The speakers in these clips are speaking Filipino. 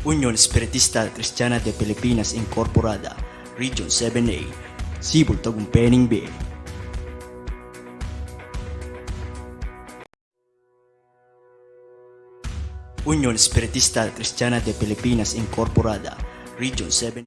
Unión Espiritista Cristiana de Pilipinas Incorporada, Region 7A, Sibol Tagumpeni Bay. Unión Espiritista Cristiana de Pilipinas Incorporada, Region 7.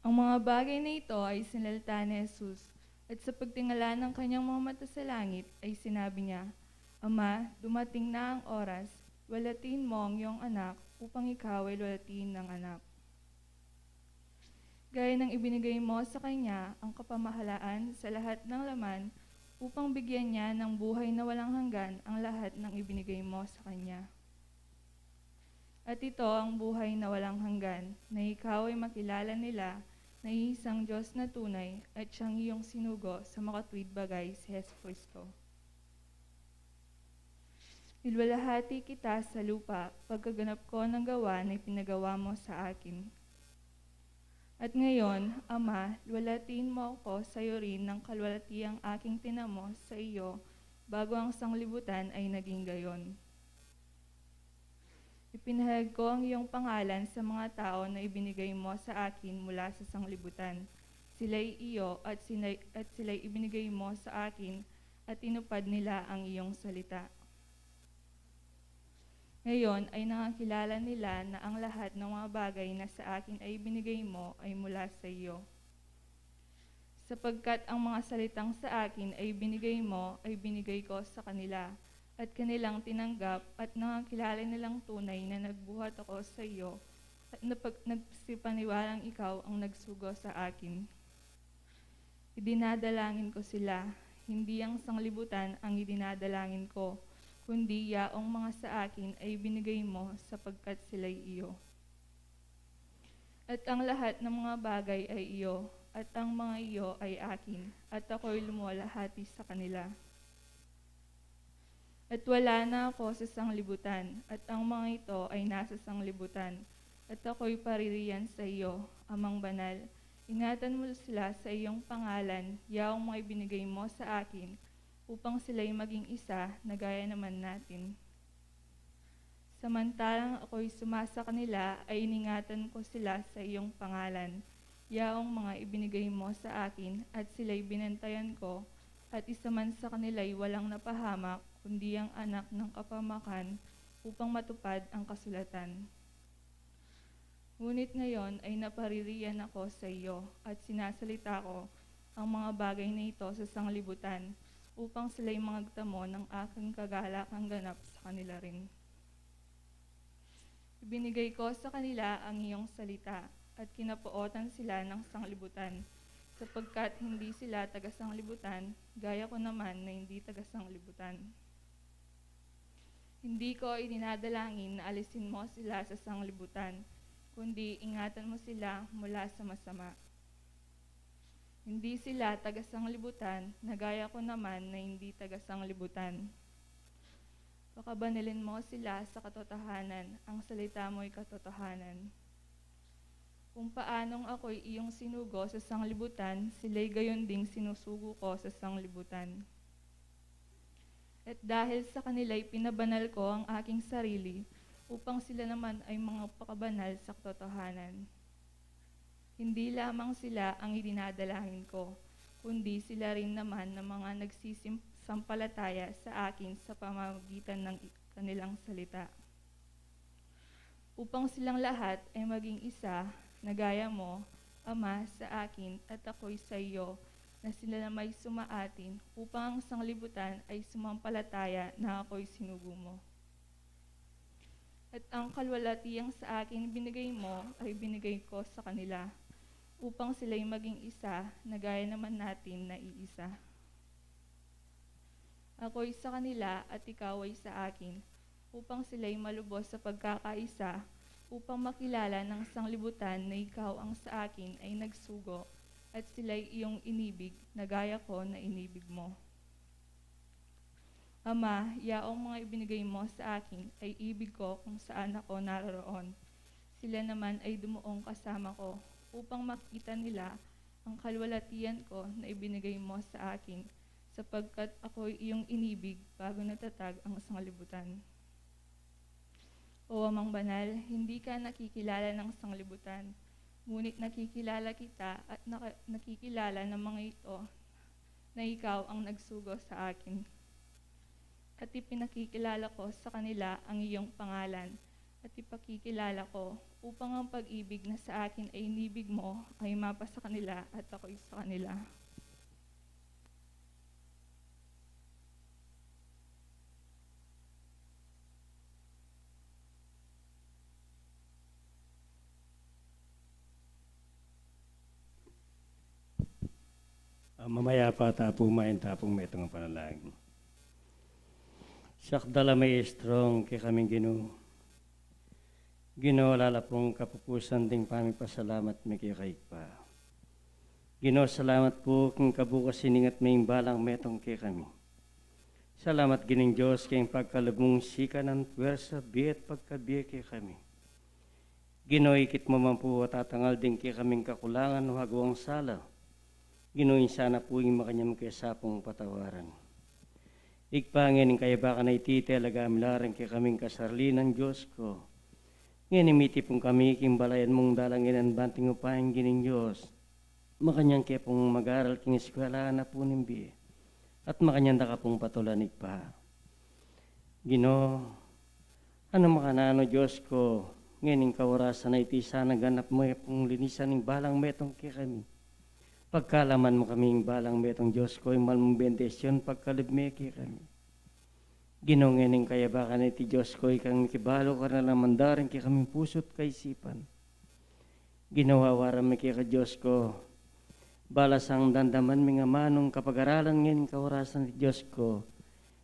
Ang mga bagay na ito ay sinalita ni Jesus, at sa pagtingala ng kanyang mga mata sa langit ay sinabi niya, Ama, dumating na ang oras, walatin mo ang iyong anak upang ikaw ay walatin ng anak. Gaya ng ibinigay mo sa kanya ang kapamahalaan sa lahat ng laman upang bigyan niya ng buhay na walang hanggan ang lahat ng ibinigay mo sa kanya. At ito ang buhay na walang hanggan, na ikaw ay makilala nila na iisang Diyos na tunay at siyang iyong sinugo sa makatuwid bagay si Hesus Kristo. Nilwalhati kita sa lupa pagkaganap ko ng gawa na ipinagawa mo sa akin. At ngayon, Ama, luwalhatiin mo ako sa iyo rin ng kalwalhatiang aking tinamo sa iyo bago ang sanglibutan ay naging gayon. Ipinahayag ko ang iyong pangalan sa mga tao na ibinigay mo sa akin mula sa sanglibutan. Sila'y iyo at sila'y ibinigay mo sa akin at tinupad nila ang iyong salita. Ngayon ay nakakilala nila na ang lahat ng mga bagay na sa akin ay binigay mo ay mula sa iyo. Sapagkat ang mga salitang sa akin ay binigay mo ay binigay ko sa kanila, at kanilang tinanggap at nakakilala nilang tunay na nagbuhat ako sa iyo at nagsipaniwalang ikaw ang nagsugo sa akin. Idinadalangin ko sila, hindi ang sanglibutan ang idinadalangin ko, kundi yaong mga sa akin ay binigay mo sapagkat sila'y iyo. At ang lahat ng mga bagay ay iyo, at ang mga iyo ay akin, at ako'y lumuwalhati sa kanila. At wala na ako sa sanglibutan, at ang mga ito ay nasa sanglibutan, at ako'y paririyan sa iyo, Amang Banal. Ingatan mo sila sa iyong pangalan, yaong mga ibinigay mo sa akin, upang sila'y maging isa na gaya naman natin. Samantalang ako'y sumasa kanila, ay iningatan ko sila sa iyong pangalan, yaong mga ibinigay mo sa akin, at sila'y binantayan ko, at isa man sa kanila'y walang napahamak, kundi ang anak ng kapamakan, upang matupad ang kasulatan. Ngunit ngayon ay napaririyan ako sa iyo, at sinasalita ko ang mga bagay na ito sa sanglibutan, upang sila'y magtamo ng aking kagalakang ganap sa kanila rin. Ibinigay ko sa kanila ang iyong salita, at kinapootan sila ng sanglibutan, sapagkat hindi sila taga-sanglibutan, gaya ko naman na hindi taga-sanglibutan. Hindi ko idinadalangin na alisin mo sila sa sanglibutan, kundi ingatan mo sila mula sa masama. Hindi sila taga-sanglibutan, na gaya ko naman na hindi taga-sanglibutan. Pakabanalin mo sila sa katotohanan, ang salita mo'y katotohanan. Kung paanong ako'y iyong sinugo sa sanglibutan, sila'y gayon ding sinusugo ko sa sanglibutan. At dahil sa kanila'y pinabanal ko ang aking sarili, upang sila naman ay mga pakabanal sa katotohanan. Hindi lamang sila ang idinadalangin ko, kundi sila rin naman ng mga nagsisampalataya sa akin sa pamamagitan ng kanilang salita. Upang silang lahat ay maging isa, na gaya mo, Ama, sa akin at ako'y sa iyo, na sila na may sumaatin, upang ang sanglibutan ay sumampalataya na ako'y sinugo mo. At ang kalwalhatiang sa akin binigay mo ay binigay ko sa kanila, upang sila'y maging isa, na gaya naman natin na iisa. Ako'y sa kanila at ikaw ay sa akin, upang sila'y malubos sa pagkakaisa, upang makilala ng sanglibutan na ikaw ang sa akin ay nagsugo, at sila'y iyong inibig, na gaya ko na inibig mo. Ama, yaong mga ibinigay mo sa akin ay ibig ko kung saan ako naroroon. Sila naman ay dumuong kasama ko, upang makita nila ang kalwalhatian ko na ibinigay mo sa akin, sapagkat ako'y iyong inibig bago natatag ang sanglibutan. O Amang Banal, hindi ka nakikilala ng sanglibutan, ngunit nakikilala kita at nakikilala ng mga ito na ikaw ang nagsugo sa akin. At ipinakikilala ko sa kanila ang iyong pangalan, at at ipakikilala ko upang ang pag-ibig na sa akin ay inibig mo ay mapa sa kanila at ako'y sa kanila. Mamaya pa tapumain tapong metong panalangin. Sakdala may strong kay kaming Ginoo. Ginoo lalapong kapupusan ding pamipasalamat may kay pa. Ginoo salamat po kung kabukas siningat may balang metong kay kami. Salamat gining Diyos kay pagkalabong sika ng puwersa biyat pagkabiya kay kami. Ginoo ikit mo man po at tatangal din kay kaming kakulangan o hagawang sala. Ginoon sana po yung makanyam kaya sapong patawaran. Ikpangin kaya baka na itite alagamilaran kaya kaming kasarli ng Diyos ko. Ngayon imiti pong kami kimbalayan mong dalangin ang banting upahin gining Diyos. Makanyang kaya pong mag-aral king eskwela na po nimbi. At makanyang ka pong patulanig pa. Ginoo, ano makanano Diyos ko. Ngayon kawarasan na iti sana ganap mo pong linisan ng balang metong kaya kami. Pagkalaman mo kaming balang metong Diyos ko, yung malmong bendisyon, pagkalibmeki kami. Ginongening kaya baka na iti Diyos ko, ikang kibalo ka na lamandarin kaya kaming puso't kaisipan. Ginawawaran mo kaya ka Diyos ko, balas ang dandaman mga manong kapag-aralan ngayon kawarasan ni Diyos ko,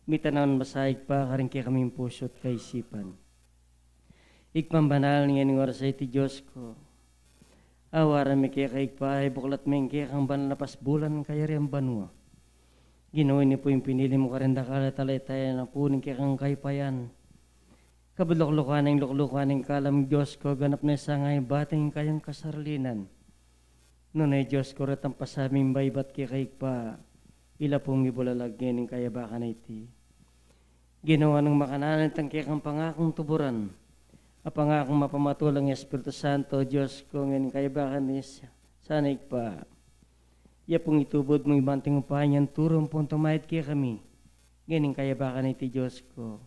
mitanawan masahig pa ka rin kaya kaming puso't kaisipan. Ikpambanal ngayon ng oras sa iti Diyos ko, awaran mi kaya kaig pa ay buklat ming kaya kang banlapas bulan kaya rin banwa. Ginoon ni po yung pinili mo karenda kalatalay tayo na puning kaya kang kaypayan. Kabulok-lukaning luklukaning kalam Diyos ko ganap na isa ngay bating kayang kasarlinan. Noon ay Diyos ko rin ang pasaming baybat kaya kaig pa ila pong ibulalagyan ng kaya baka na iti. Ginawa ng makananan tang kaya kang pangakong tuburan. Apa nga akong mapamatulang Espiritu Santo, Diyos ko, ngayon kaibakan ni sanay pa. Iya pong itubod mong ibanting upahan yan, turong pong tumayad kaya kami. Ngayon kaibakan iti Diyos ko.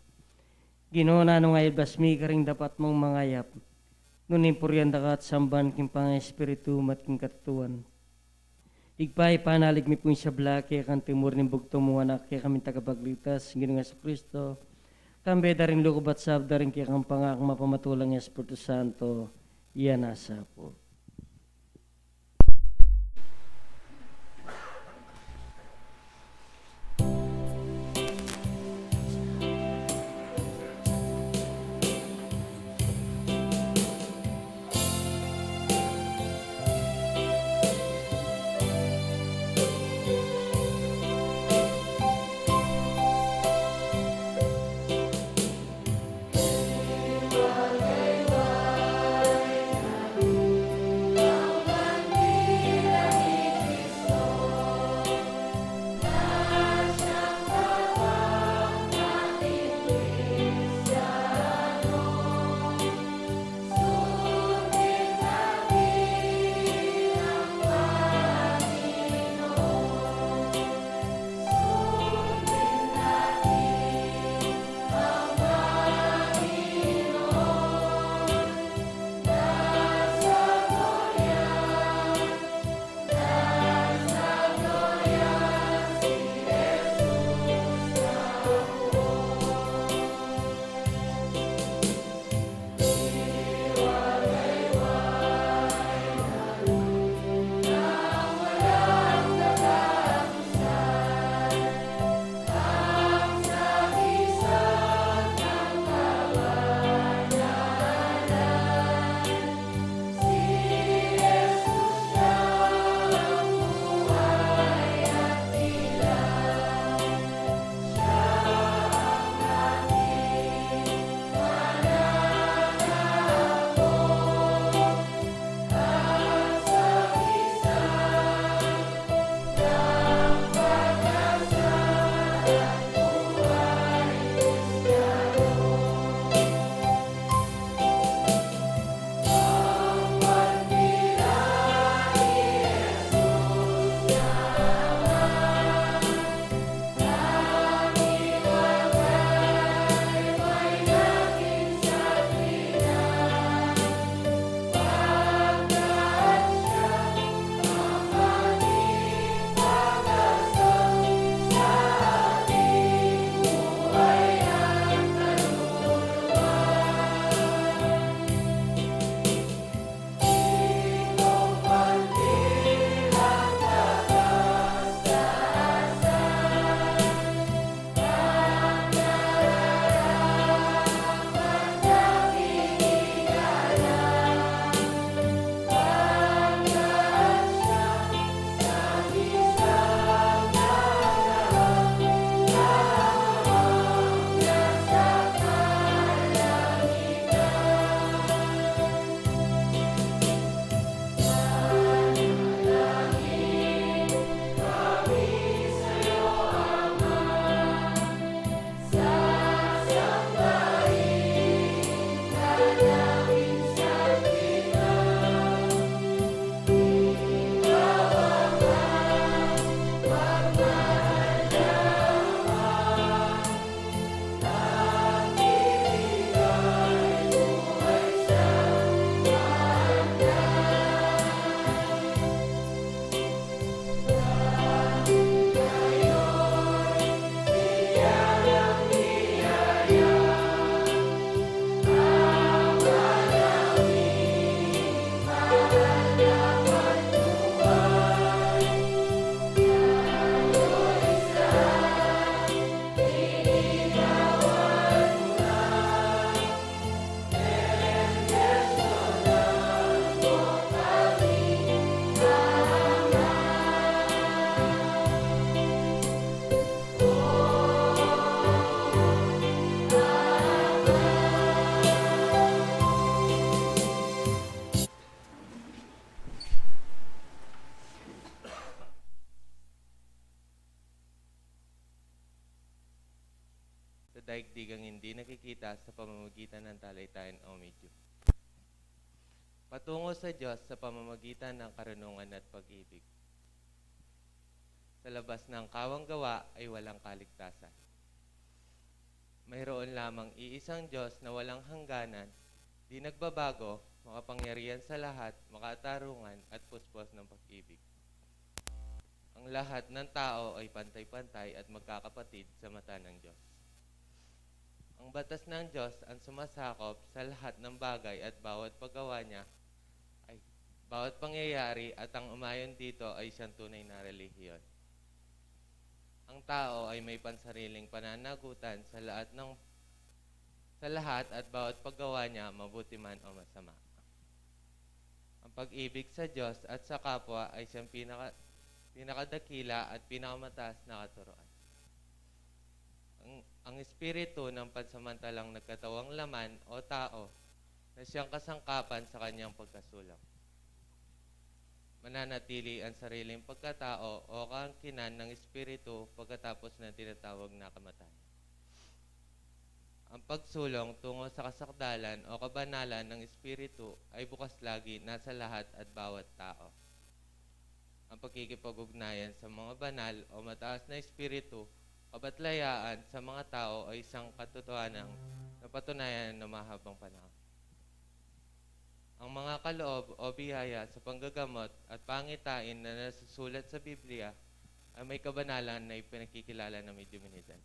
Ginoo na nung ay basmi ka rin dapat mong mangayap. Nunin puryan da ka at samban king pang-espiritu mat king katuan. Igpay panalig mi pong sabla kaya kan timur ni bugtong mo anak kaya kami tagapagligtas. Ginoo nga sa Kristo. Kambe daring lukubat sab daring kaya kang pangakong mapamatulang ng Espiritu Santo, iyan asa po. daigdigang hindi nakikita sa pamamagitan ng talaytayan o medium. Patungo sa Diyos sa pamamagitan ng karunungan at pag-ibig. Sa labas ng kawang gawa ay walang kaligtasan. Mayroon lamang iisang Diyos na walang hangganan, di nagbabago, makapangyarihan sa lahat, makatarungan at puspos ng pag-ibig. Ang lahat ng tao ay pantay-pantay at magkakapatid sa mata ng Diyos. Ang batas ng Diyos ang sumasakop sa lahat ng bagay at bawat paggawa niya ay bawat pangyayari at ang umayon dito ay siyang tunay na relihiyon. Ang tao ay may pansariling pananagutan sa lahat at bawat paggawa niya, mabuti man o masama. Ang pag-ibig sa Diyos at sa kapwa ay siyang pinakadakila at pinakamataas na katuroan. Ang espiritu ng pansamantalang nagkatawang laman o tao na siyang kasangkapan sa kanyang pagkasulang. Mananatili ang sariling pagkatao o kaangkinan ng espiritu pagkatapos ng tinatawag na kamatayan. Ang pagsulong tungo sa kasakdalan o kabanalan ng espiritu ay bukas lagi nasa lahat at bawat tao. Ang pagkikipag-ugnayan sa mga banal o mataas na espiritu, kabatlayaan sa mga tao ay isang katotohanang napatunayan ng mahabang panahon. Ang mga kaloob o biyaya sa panggagamot at pangitain na nasusulat sa Biblia ay may kabanalan na ipinakikilala ng may divinidad.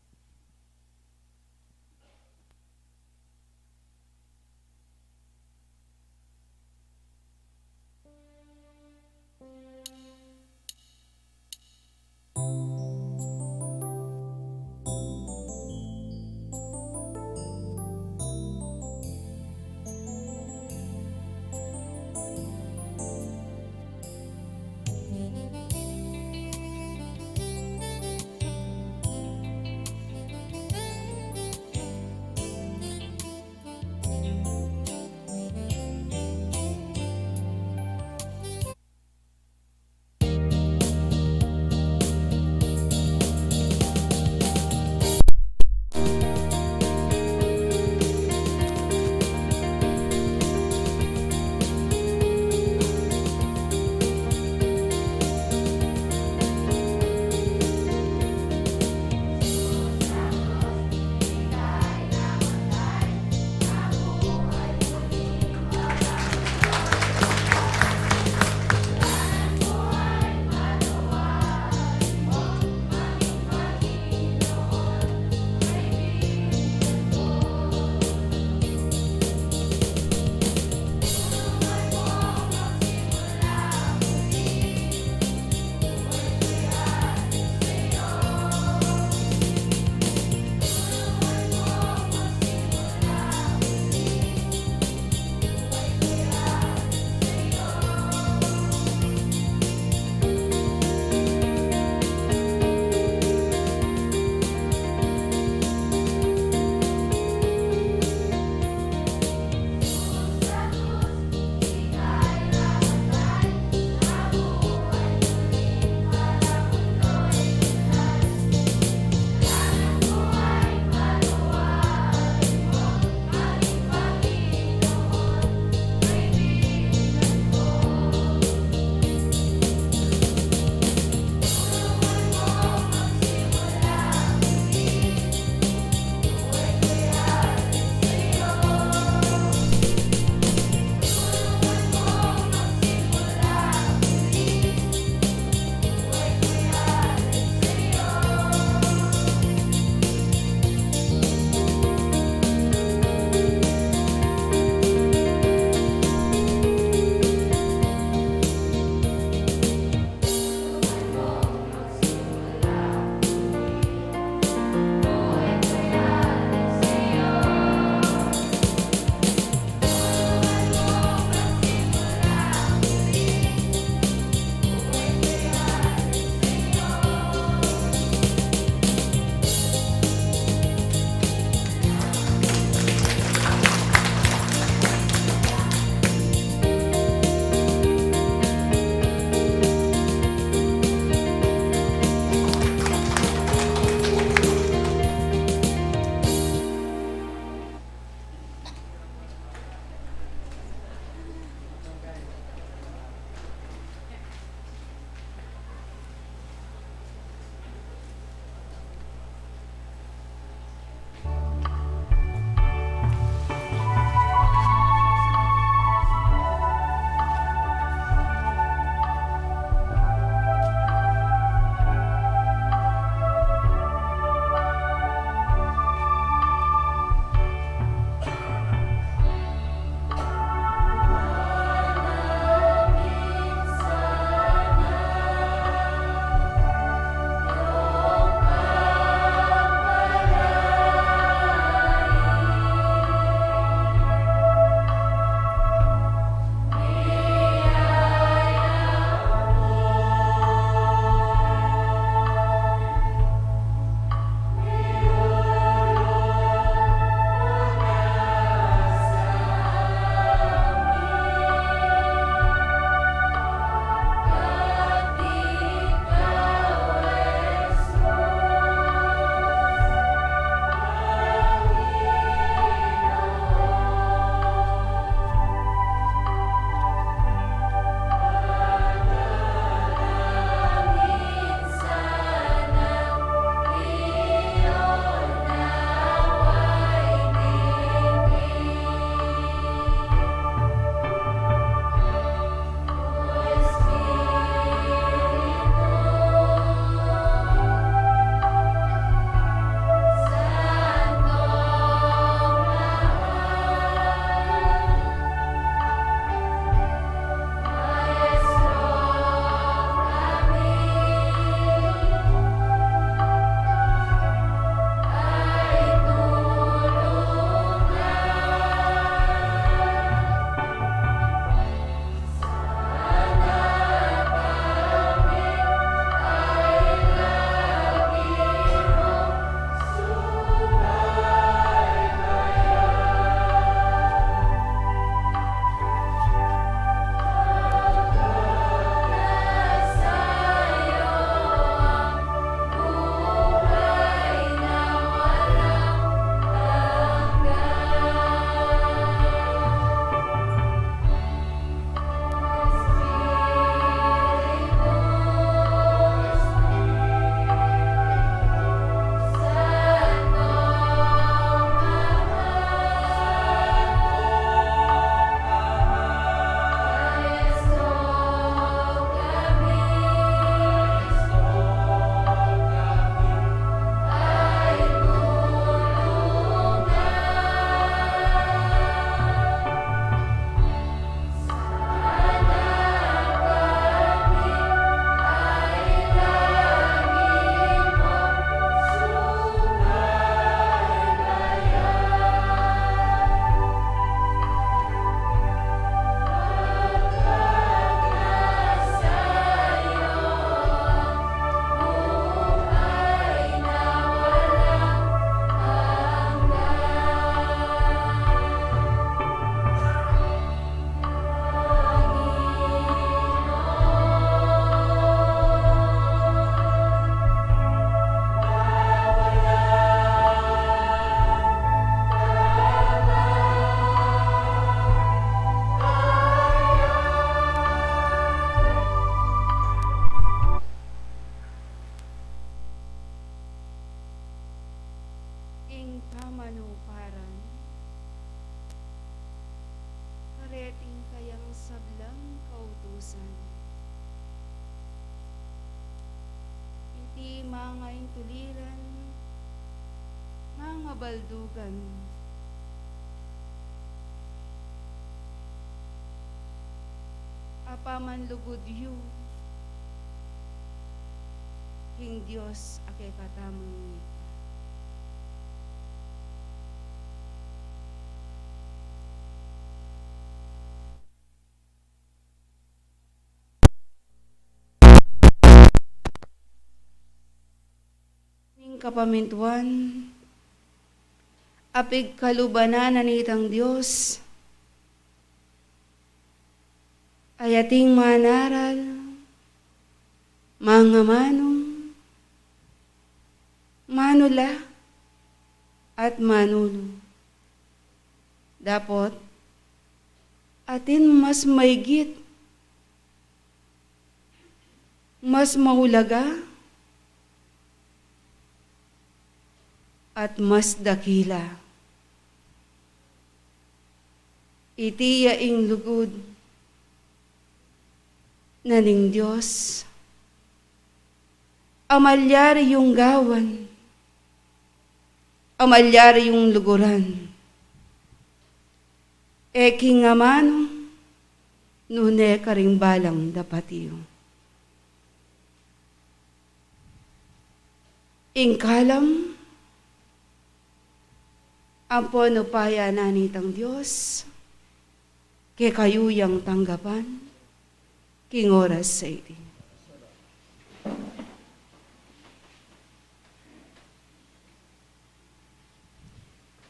payang sablang kautusan. Iti mangay tuliran, mga baldugan. Apaman lugod yu, King Diyos ake katamang ni. Ning kapamintuan, apig kalubanan nitang Diyos, ayating manaral, mga manong, manula, at manulo. Dapat, atin mas maigit, mas maulaga, at mas dakila. Iti yaing lugod na ning Diyos, amalyari yung gawan, amalyari yung luguran, eki nga mano, nune karing balang dapatiyo. Ingkalam, ang ponupaya na nitang Diyos, kay kayuyang tanggapan, king oras sa iti.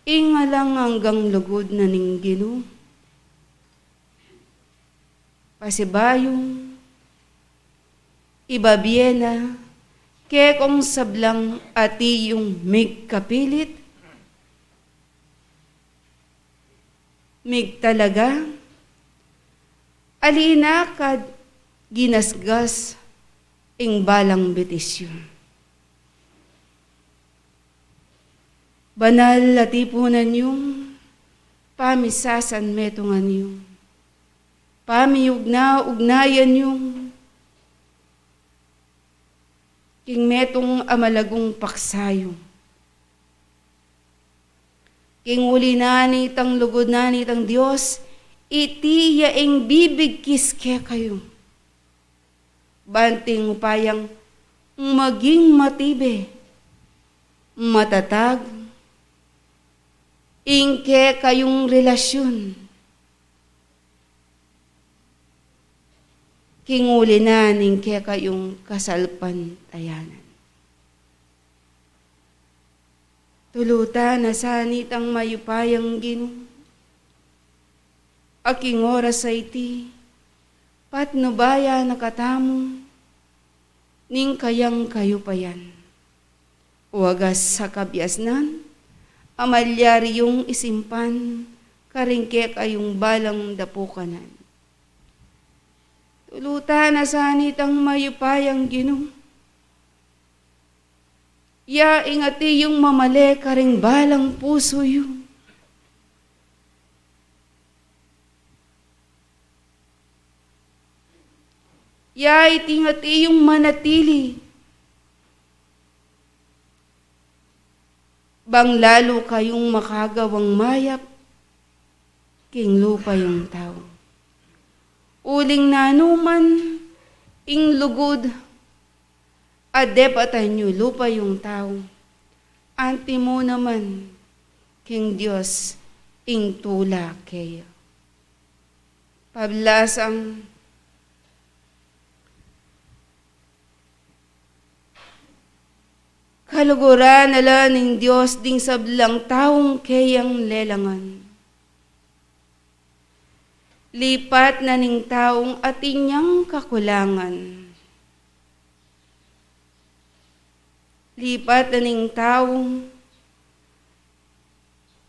Ingalang hanggang lugod na ning Ginoo, pasibayong, ibabiena, kay kong sablang ati yung migkapilit, mig talaga, alina kad ginasgas ing balang betisyon. Banal latipunan yung pamisasan metungan yung ugnayan yung king metong amalagong paksayong. King uli nani tang lugod nani tang Diyos, iti yaeng bibigkis kaya kayo. Banting upayang maging matibe, matatag, ingke kayong relasyon. King uli naning kaya kayong kasalpantayanan. Tulutan na sanit ang mayupayang Ginoo. Aking oras sa iti, patnubaya nakatamo, ning kayang kayupayan. Wagas sa kabiasnan, amalyari yung isimpan, karingke kayong balang dapukanan. Tulutan na sanit ang mayupayang Ginoo. Ya ingati yung mamali karing balang puso yung. Ya itingati yung manatili. Bang lalo kayong makagawang mayap, king lupa yung tao. Uling nanuman, ing lugod, adepatan nyo lupa yung tao. Anti mo naman, king Diyos, ing tula kayo. Pablasang kaluguran nala ning Diyos ding sablang taong kayang lelangan. Lipat na ning taong atinyang kakulangan. Lipat na ning taong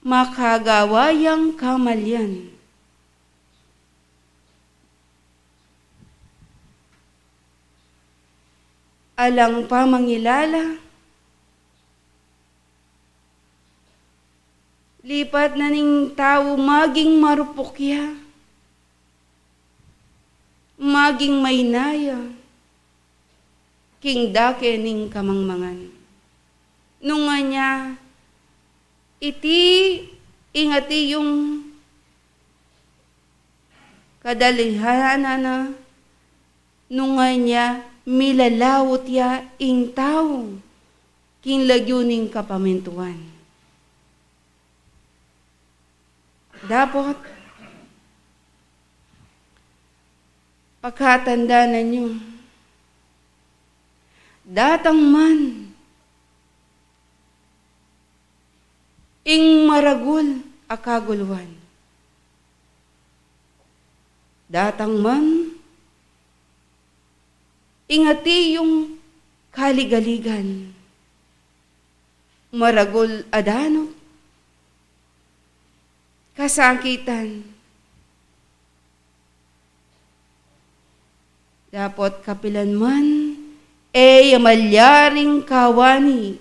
makagawayang kamalyan. Alang pamangilala, lipat na ning tao maging marupokya. maging maynaya, king dake ning kamangmangan. Nung nga niya, iti ingati yung kadalihanan na nung nga niya, milalawot ya ing tao, king lagyuning kapamintuan. Dapat, pagkatanda na niyo, datang man, ing maragul akaguluhan. Datang man, ingati yung kaligaligan. Maragul adano, kasakitan. Dapat kapilan man, malyaring kawani,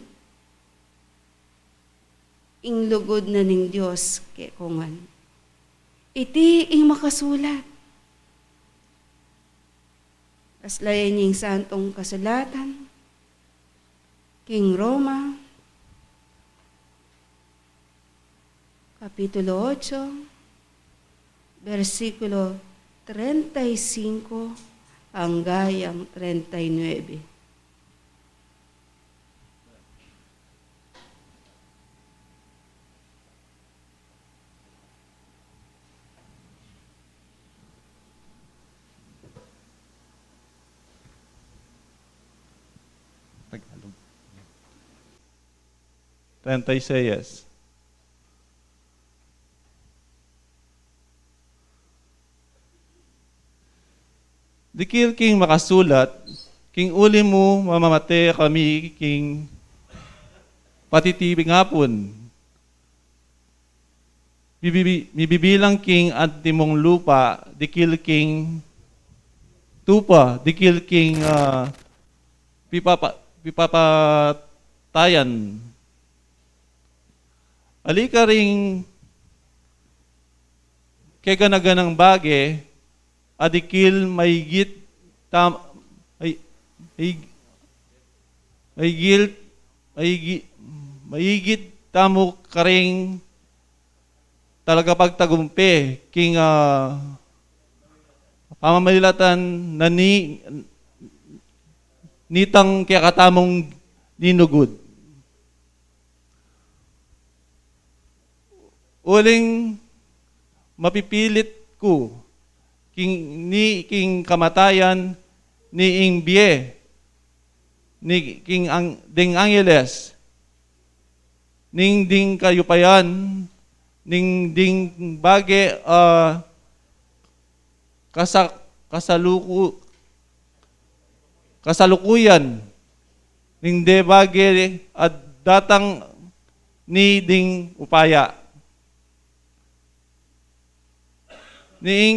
ing lugod na ning Diyos ke kungan. Iti ing makasulat. Aslayan ning santong kasulatan, King Roma, Kapitulo 8, versikulo 35 hanggang 39. Tagalog. 36. Dikil king makasulat, king uli mo mamamate kami king patitibig ngapon. Mibibilang king antimong lupa, dikil king tupa, dikil king pipapatayan. Alika ring kay ganaganang bage, adikil maigit tamo karing talaga pagtagumpe king pamamalilatan na nitang kaya katamong ninugod. Uling mapipilit ko king kamatayan ni ing biye ni king ding angeles ning ding kayupayan ning ding bage kasalukuyan ning de bage at datang ni ding upaya ning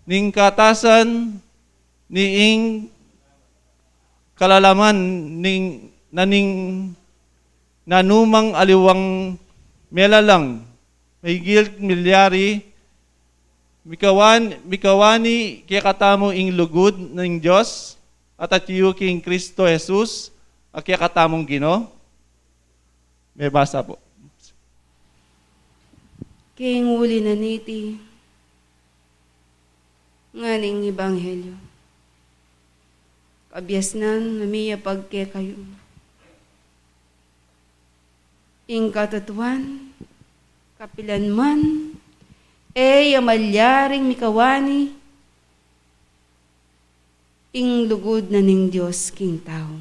ning katasan ning kalalaman ning nanumang aliwang melalang may guilt milyari mikawani kaya katamo ing lugod ng Diyos at atiyo king Kristo Jesus at kaya katamong Gino. May basa po. King uli na niti, nganing Ebanghelyo. Kabyasnan namiya pagke kayo. Ing katatuan, kapilan man, amalyaring mikawani, ing lugod na ning Diyos king tao.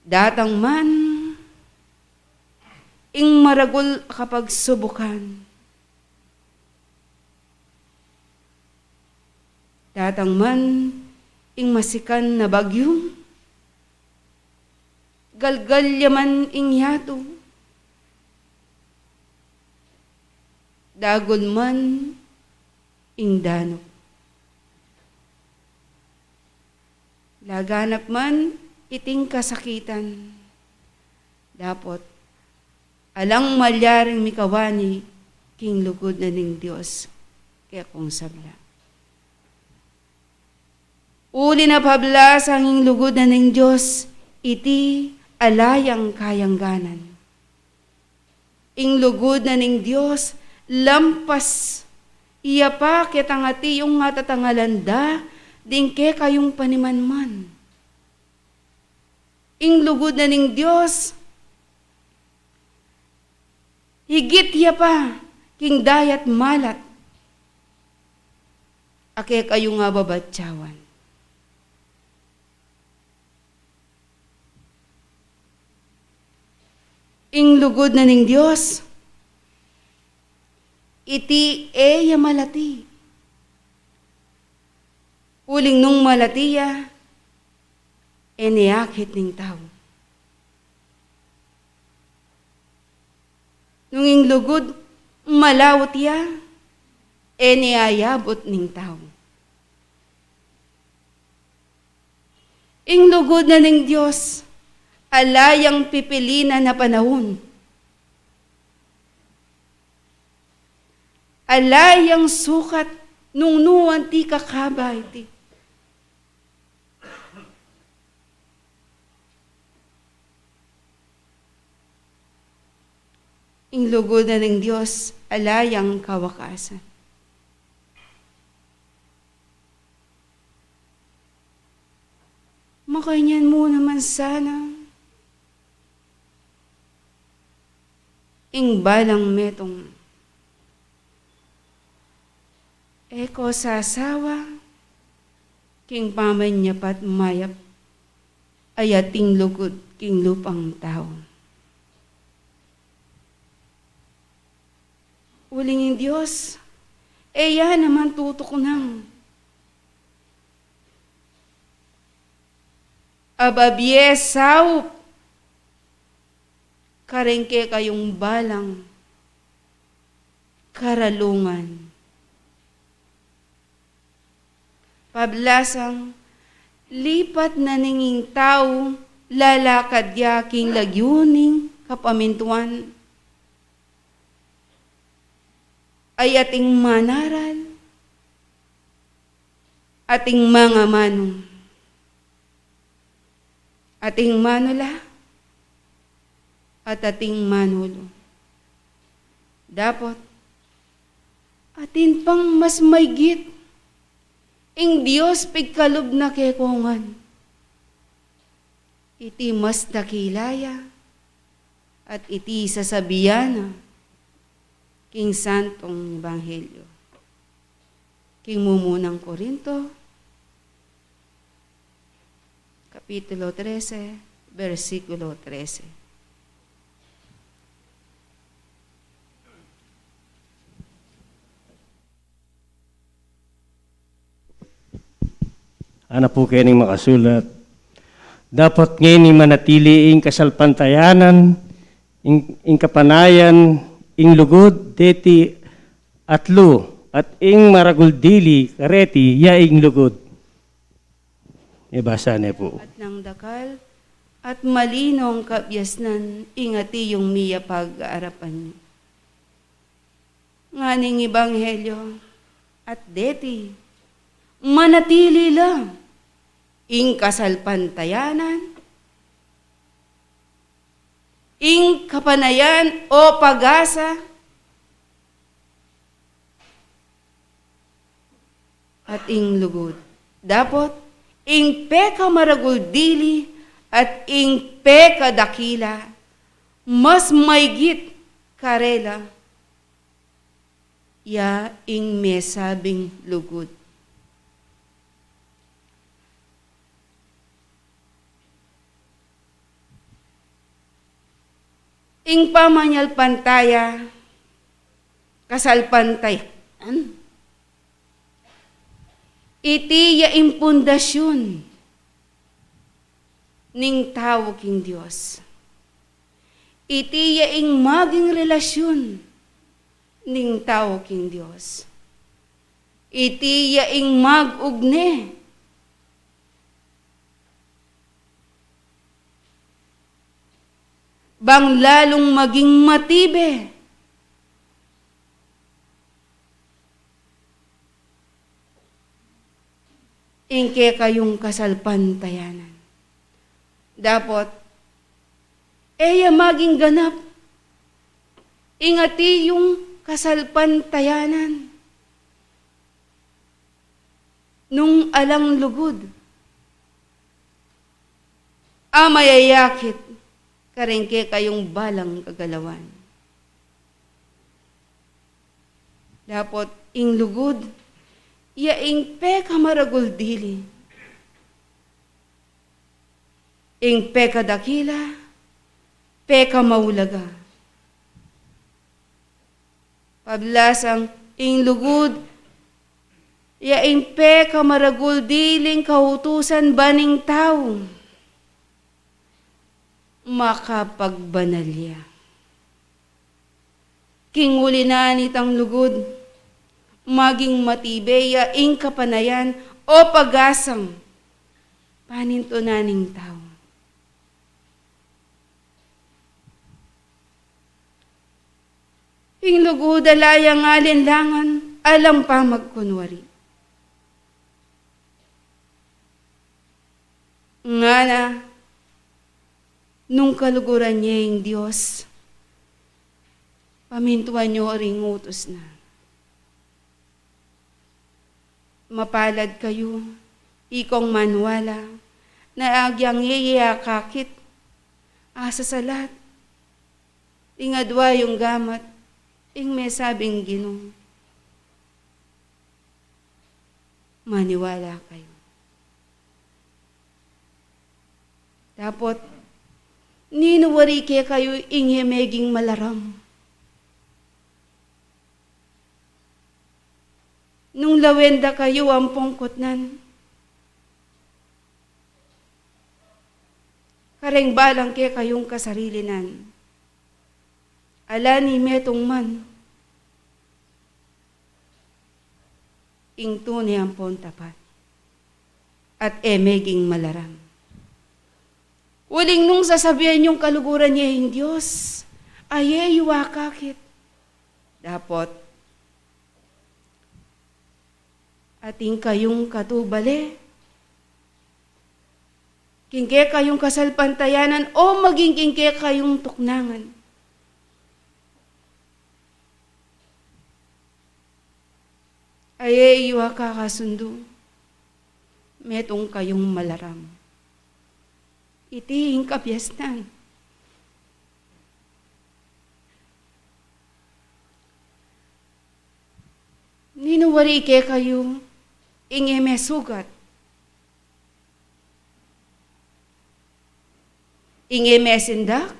Datang man, ing maragul kapag subukan, datang man, ing masikan na bagyong, galgalyaman ing yato, dagol man, ing danok. Laganap man, iting kasakitan, dapot, alang malyaring mikawani, king lugod na ning Diyos, kaya kong sabla. Uli na pablas ang ing lugod na ning Diyos, iti alayang kayangganan. Ing lugod na ning Diyos, lampas, iya pa kitangati yung nga tatangalanda, din ke kayong panimanman. Ing lugod na ning Diyos, higit iya pa, king dayat malat, ake kayo nga babatsawan. Ing lugod na ning Diyos, iti eya malati. Uling nung malatiya, eniakit ning tao. Nung ing lugod, malawot ya, eniayabot ning tao. Ing lugod na ning Diyos, alayang pipilinan na panahon. Alayang sukat nung nuwan ti kakabay ti. Ing lugod na ng Diyos, alayang kawakasan. Makainyan mo naman sana. Ing balang metong eko sa asawa, king pamanyapat mayap, ayating lugod king lupang tao. Uling yung Diyos, eya naman tutok nang. Ababye saup, karengke kayong balang, karalungan. Pablasang, lipat na ninging tao, lalakad yaking lagyuning kapamintuan, ay ating manaral, ating mga manong, ating manula, at ating manulo. Dapat, atin pang mas maygit, ing Diyos pigkalob na kekongan, iti mas dakilaya, at iti sasabiyana, king Santong Ebanghelyo. King Mumunang Korinto, Kapitulo 13, versikulo 13. Ana po kayo ning makasulat. Dapat ngayon manatili ing kasalpantayanan, ing kapanayan, ing lugod, deti atlo, at ing maraguldili, kareti, ya ing lugod. Ibasa niya po. At ng dakal, at malinong kabyasnan, ingati yung miya pag-aarapan niyo. Nganing Ebanghelyo, at deti, manatili lang, ing kasalpantayanan, ing kapanayan o pag-asa, at ing lugod. Dapat, ing peka maraguldili at ing peka dakila, mas maygit karela, ya ing mesabing lugod. Ing pamanyal pantaya, kasalpantay, iti ya impundasyon ning tao king Diyos. Iti ya ing maging relasyon ning tao king Diyos. Iti ya ing mag-ugne bang lalong maging matibe ingke kayong kasalpantayanan. Dapat, eya maging ganap, ingati yung kasalpantayanan. Nung alang lugod, mayayakit, karengke kayong balang kagalawan. Dapat, ing lugod, ing peka maragul dili. Ing peka dakila, peka maulaga. Pablasang ing lugod, ing peka maragul diling kautusan baning tao. Makapagbanalya. Kingulinan itang lugod, maging matibeya ing kapanayan o pagasang panintunaning tao. Ing lugod alayang alinlangan, alam pa magkunwari. Nga na, nung kaluguran niya yung Diyos, pamintuan niyo ring utos na. Mapalad kayo, ikong manwala, na agyang iyakakit, asa salat, ingadwa yung gamat, ing may sabing Ginoo. Maniwala kayo. Dapat, ninuwari kaya kayo ingimeging malaram. Nung lawenda kayo ang pungkotnan, kareng balang kaya kayong kasarilinan. Ala ni metong man, ing tunay ang pon tapat, at emeging malaram. Uling nung sasabihan yung kaluguran niya yung Diyos, ay yuwakakit. Dapat, ating kayong katubale, kingke kayong kasalpantayanan, o maging kingke kayong tuknangan. Ay yuwakakasundo, metong kayong malaram. Iti yung kabyastan. Ninuwari ke kayo, inge mesugat. Inge mesindak,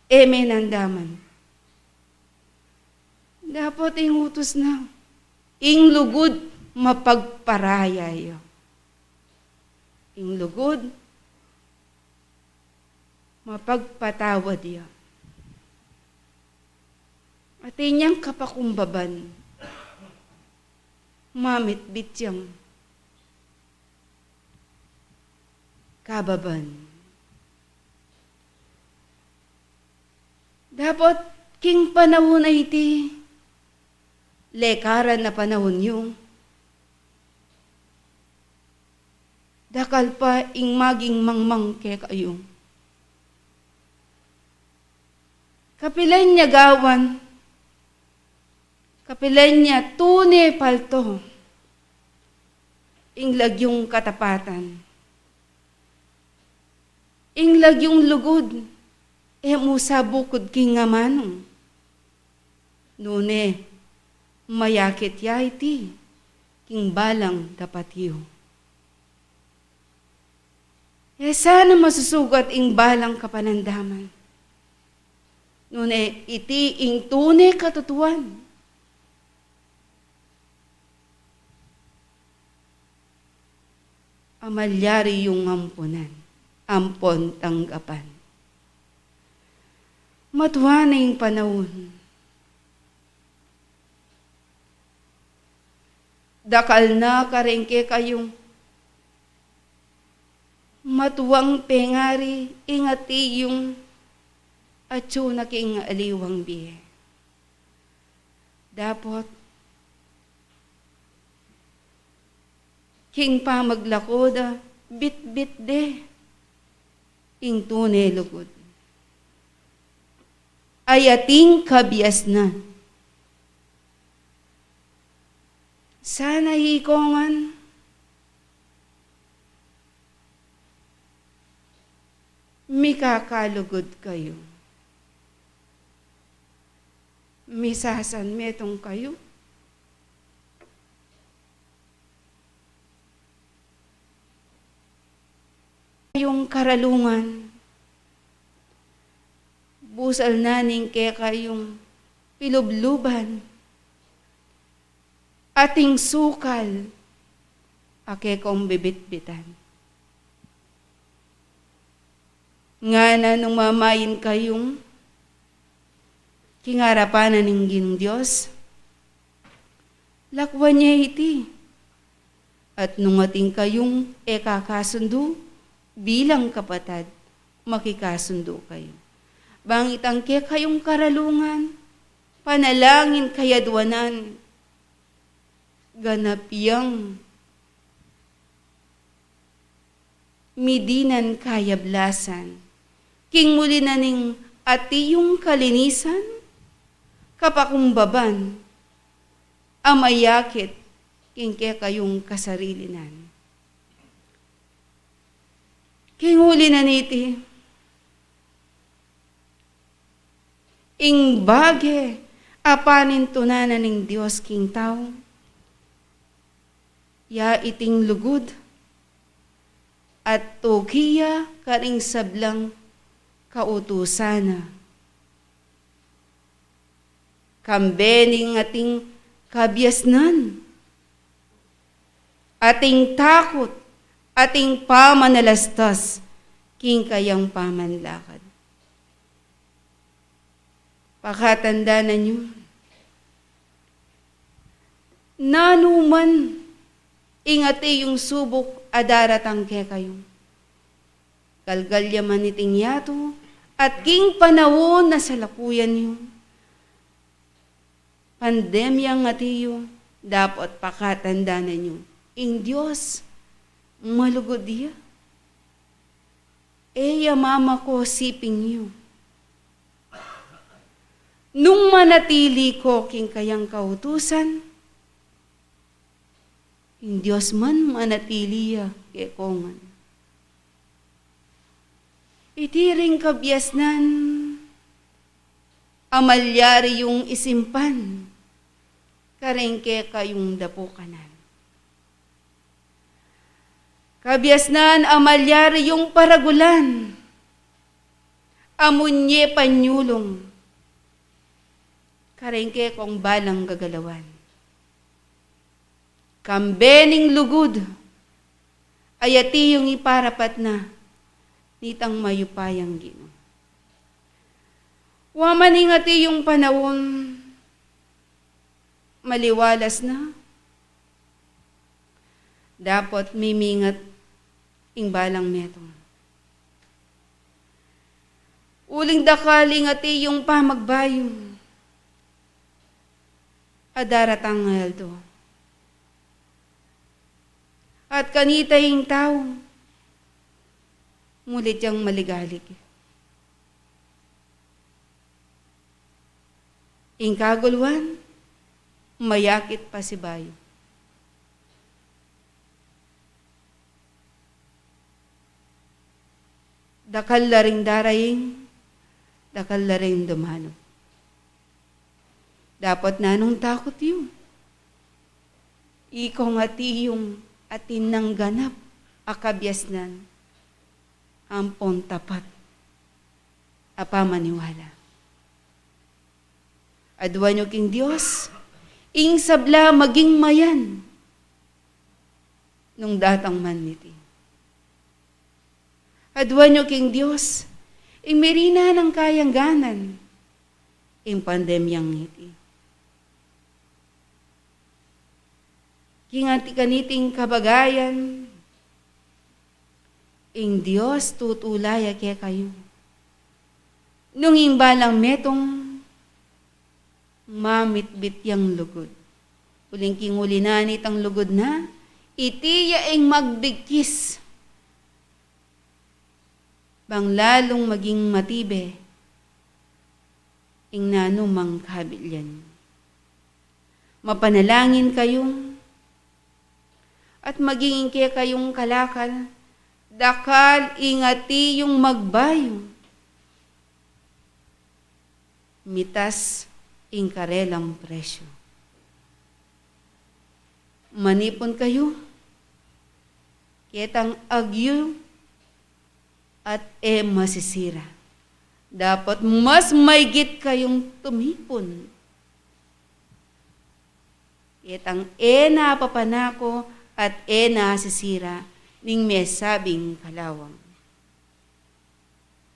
eme nandaman. Dapat ing utos na, ing lugod mapagparaya. Ing lugod, mapagpatawad ya. At inyang kapakumbaban, mamit bityang kababan. Dapat king panahon na iti, lekaran na panahon yung, dakal pa ing maging mangmang ke kayo. Kapilan niya gawan, kapilan niya tune palto, ing lagyong katapatan, ing lagyong lugod, musa bukod king ngamanong. Nune, mayakit ya iti, king balang tapatiyo. Sana masusugat ing balang kapanandaman. Nune, iti ing tune katutuan. Amalyari yung ampunan, ampon tanggapan. Matuwa na yung panahon. Dakal na karengke kayong matuwang pengari, ingati yung atso na king aliwang biye. Dapat, king pamaglakoda, bit-bit de, ing tunay lugod. Ay ating kabias na. Sana hikongan, mikakalugod kayo. Misasan metong kayo. Yung karalungan, busal naning kaya kayong pilubluban, ating sukal, ake kong bibit-bitan. Nga na nung mamayin kayong kingarapanan ng Ginong Diyos, lakwan niya iti. At nung ating kayong ekakasundo, bilang kapatid, makikasundo kayo. Bangitang kayong karalungan, panalangin kayadwanan, ganapiyang midinan kayablasan, king muli na ning ati yung kalinisan, kapakumbaban, amayakit, king kayong kasarilinan. King huli na niti, ing bage, apanin tunanan ng Diyos king tao, ya iting lugod, at tukiya karing sablang kautusana. Kambening ating kabiasnan, ating takot, ating pamanalastas, king kayang pamanlakad. Pakatanda na nyo, nanuman, ingati yung subok adaratang ke kayo. Galgalyaman iting yato, at king panawon na salakuyan nyo. Pandemyang atiyo, dapat pakatanda na nyo. Ing Diyos, malugod diya. Eya mama ko siping niyo. Nung manatili ko king kayang kautusan, ing Diyos man manatili ya kekongan. Itiring kabiasnan, amalyari yung isimpan, karengke kayong dapukanan. Kabiasnan, amalyari yung paragulan, amunye panyulong, karengke kong balang gagalawan. Kambening lugod, ayati yung iparapat na, nitang mayupayang Ginoo. Wamaningati yung panahon, maliwalas na, dapat mimingat ing balang metong. Uling dakaling ati yung pamagbayong, adaratang ngaldo. At kanita yung tao, mulit yung maligalig. Ing kaguluan, mayakit pa si bayo. Dakal la ring daraying, dakal la ring dumano. Dapat nanong takot yun. Ikaw ngati yung atin ng ganap, akabyasnan, ampon tapat, apamaniwala. Adwa nyo king Diyos, ing sabla maging mayan, nung datang maniti. Adwa nyo king Diyos, ing merina ng kayangganan, ing pandemyang ngiti. Kingati kaniting kabagayan, ing Diyos tutulaya kaya kayo. Nung imbalang metong, mamitbit yang lugod. Uling kingulinanit ang lugod na, iti yaeng magbigkis, bang lalong maging matibe, ing nanumang kabilyan. Mapanalangin kayong, at maging kayong kalakal, dakal ingati yung magbayong, mitas ing karelang presyo. Manipon kayo, kitang agyo at masisira. Dapat mas maigit kayong tumipon. Kitang napapanako at nasisira ning mesabing kalawang.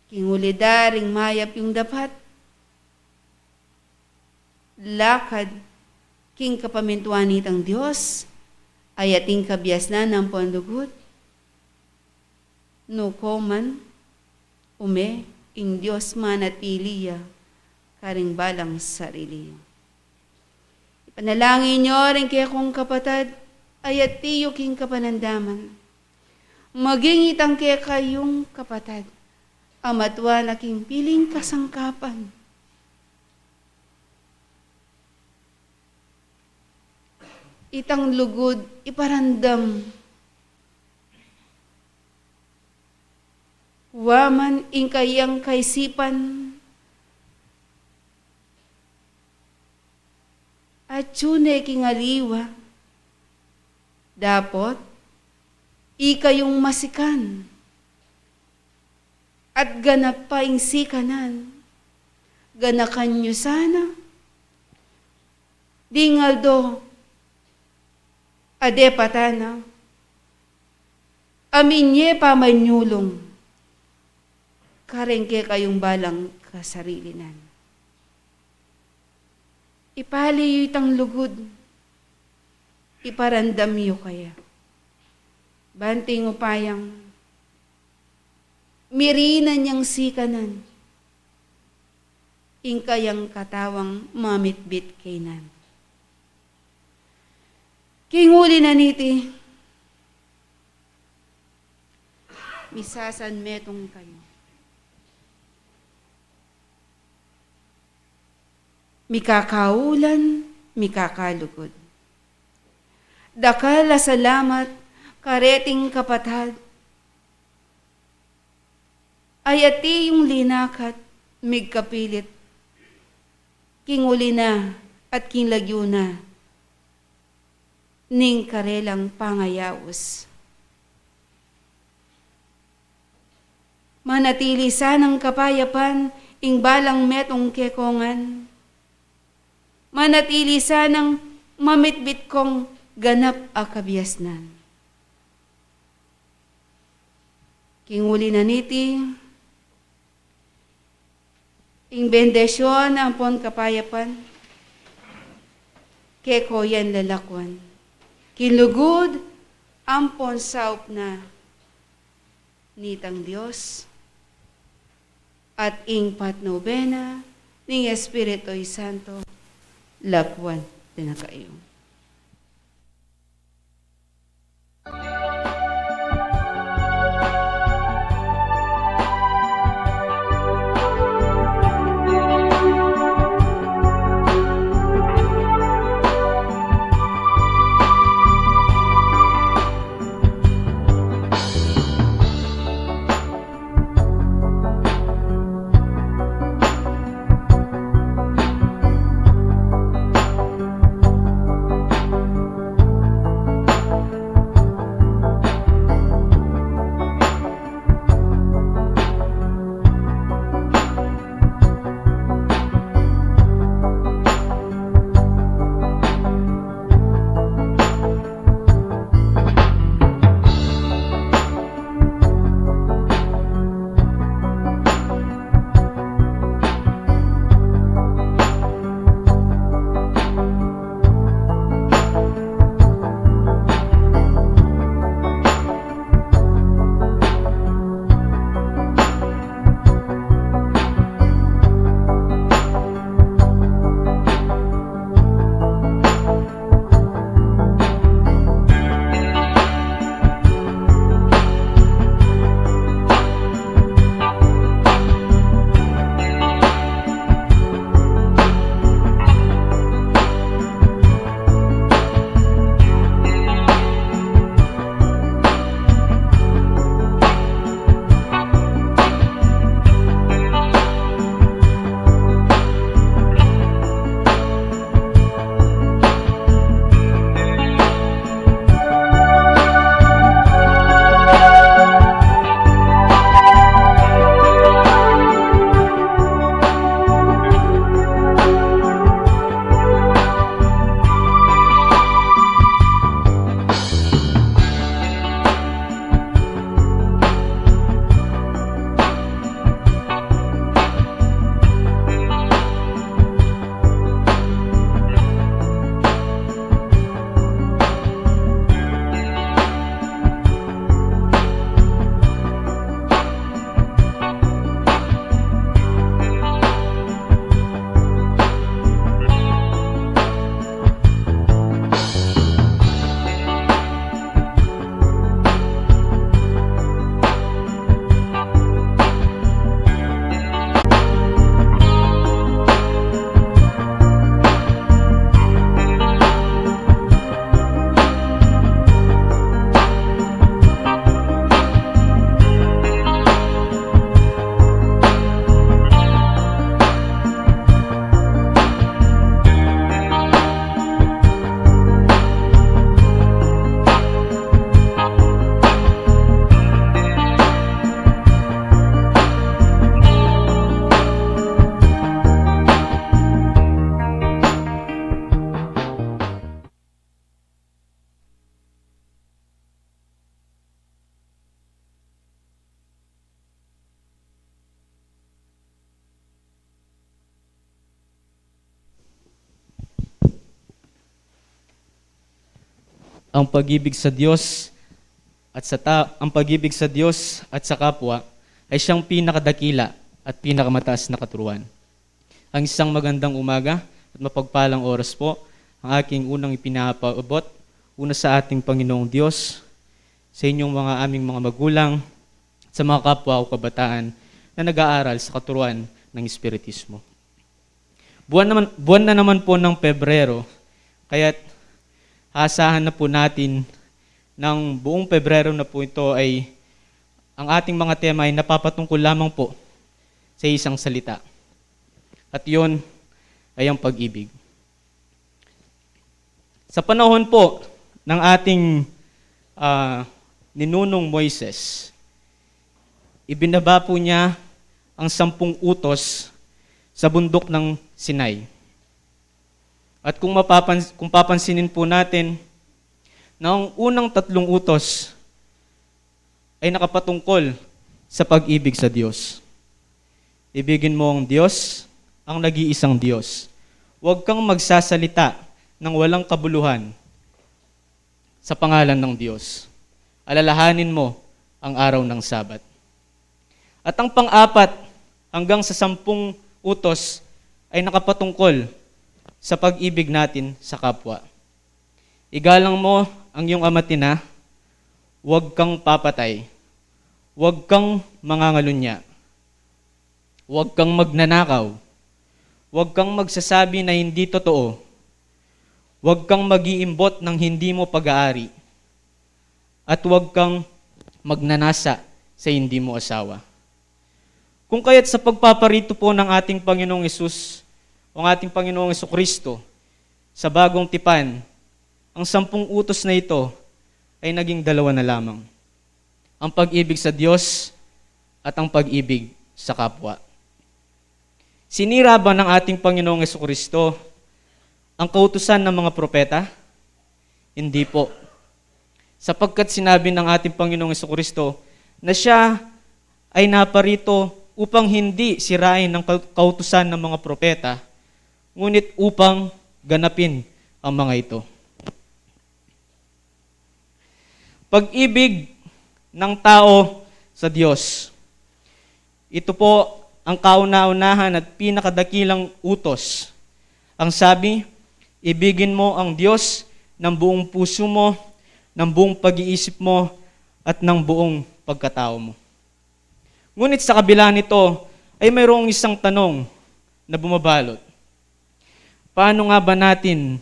Kingulidaring mayap yung dapat, lakad king kapamintuan nitang Diyos, ay ating kabias na ng pandugot, no koman, ume, ing Diyos manatiliya, karing balang sarili. Ipanalangin nyo rin kaya kong kapatid, ay atiyo king kapanandaman, maging itang kaya kayong kapatid, amatwa na king piling kasangkapan, itang lugod, iparandam. Waman ing kayang kaisipan, at tune kingaliwa, dapat ikayong masikan, at ganap pa ing sikanan, ganakan nyo sana, dingaldo, ade patana, aminye pamanyulong, karengke kayong balang kasarilinan. Ipali itang lugod, iparandam yo kaya. Banting upayang, mirinan niyang sikanan, ing kayang katawang mamitbit kainan. Kinguli na niti, misasan metong kayo. Mikakaulan, mikakalugod. Dakala salamat, kareting kapatad. Ayati yung linakat, migkapilit. Kinguli na at kinlagyo na, ning karelang pangayawos. Manatili sanang kapayapan, ing balang metong kekongan. Manatili sanang mamitbit kong ganap a kabiasnan. Kinguli na niti, ing bendesyon ang pon kapayapan, keko yan lalakwan. Kinlugod, ampon saup na nitang Diyos, at ing patnobena, ning Espirito'y Santo, lakwan din na kayo. ang pag-ibig sa Diyos ang pag-ibig sa Diyos at sa kapwa ay siyang pinakadakila at pinakamataas na katuruan. Ang isang magandang umaga at mapagpalang oras po ang aking unang ipinapaabot, una sa ating Panginoong Diyos, sa inyong aming mga magulang, sa mga kapwa o kabataan na nag-aaral sa katuruan ng Espiritismo. Buwan na naman po ng Pebrero, kaya't asahan na po natin ng buong Pebrero na po ito ay ang ating mga tema ay napapatungkol lamang po sa isang salita. At yun ay ang pag-ibig. Sa panahon po ng ating ninunong Moises, ibinaba po niya ang 10 utos sa bundok ng Sinai. At kung papansinin po natin, na ang unang 3 utos ay nakapatungkol sa pag-ibig sa Diyos. Ibigin mo ang Diyos, ang nag-iisang Diyos. Huwag kang magsasalita ng walang kabuluhan sa pangalan ng Diyos. Alalahanin mo ang araw ng Sabat. At ang pang-4 hanggang sa 10 utos ay nakapatungkol sa pag-ibig natin sa kapwa. Igalang mo ang iyong ama at ina, huwag kang papatay, huwag kang mangangalunya, huwag kang magnanakaw, huwag kang magsasabi na hindi totoo, huwag kang mag-iimbot ng hindi mo pag-aari, at huwag kang magnanasa sa hindi mo asawa. Kung kaya't sa pagpaparito po ng ating Panginoong Hesus, o ang ating Panginoong Hesukristo, sa bagong tipan, ang 10 utos na ito ay naging 2 na lamang. Ang pag-ibig sa Diyos at ang pag-ibig sa kapwa. Sinira ba ng ating Panginoong Hesukristo ang kautusan ng mga propeta? Hindi po. Sapagkat sinabi ng ating Panginoong Hesukristo na siya ay naparito upang hindi sirain ng kautusan ng mga propeta, ngunit upang ganapin ang mga ito. Pag-ibig ng tao sa Diyos. Ito po ang kauna-unahan at pinakadakilang utos. Ang sabi, ibigin mo ang Diyos ng buong puso mo, ng buong pag-iisip mo, at ng buong pagkatao mo. Ngunit sa kabila nito, ay mayroong isang tanong na bumabalot. Paano nga ba natin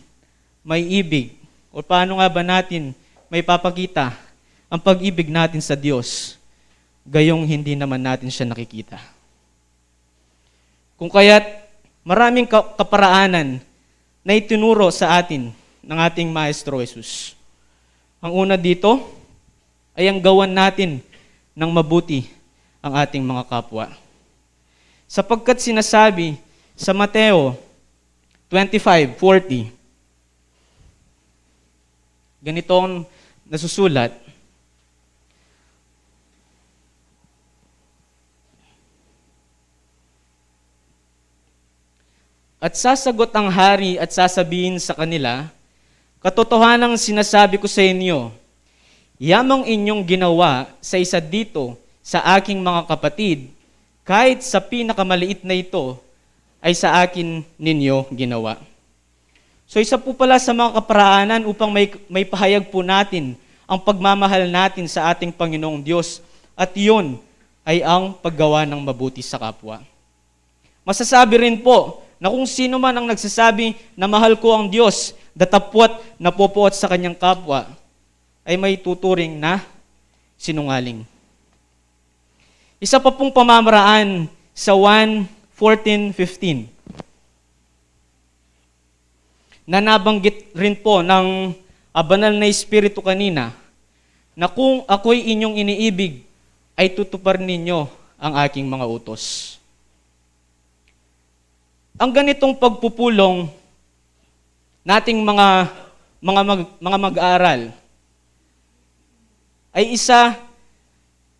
may ibig? O paano nga ba natin may papakita ang pag-ibig natin sa Diyos, gayong hindi naman natin siya nakikita? Kung kaya't maraming kaparaanan na itinuro sa atin ng ating Maestro Jesus. Ang una dito ay ang gawan natin ng mabuti ang ating mga kapwa. Sapagkat sinasabi sa Mateo 25:40, ganito ang nasusulat, at sasagot ang hari at sasabihin sa kanila, katotohanang sinasabi ko sa inyo, yamang inyong ginawa sa isa dito sa aking mga kapatid, kahit sa pinakamaliit na ito, ay sa akin ninyo ginawa. So isa po pala sa mga kaparaanan upang may pahayag po natin ang pagmamahal natin sa ating Panginoong Diyos, at iyon ay ang paggawa ng mabuti sa kapwa. Masasabi rin po na kung sino man ang nagsasabi na mahal ko ang Diyos, datapwat na popoot sa kanyang kapwa, ay may tuturing na sinungaling. Isa pa pong pamamaraan sa 1:14-15 na nabanggit rin po ng banal na Espiritu kanina, na kung ako'y inyong iniibig, ay tutuparin ninyo ang aking mga utos. Ang ganitong pagpupulong nating mga mag-aaral ay isa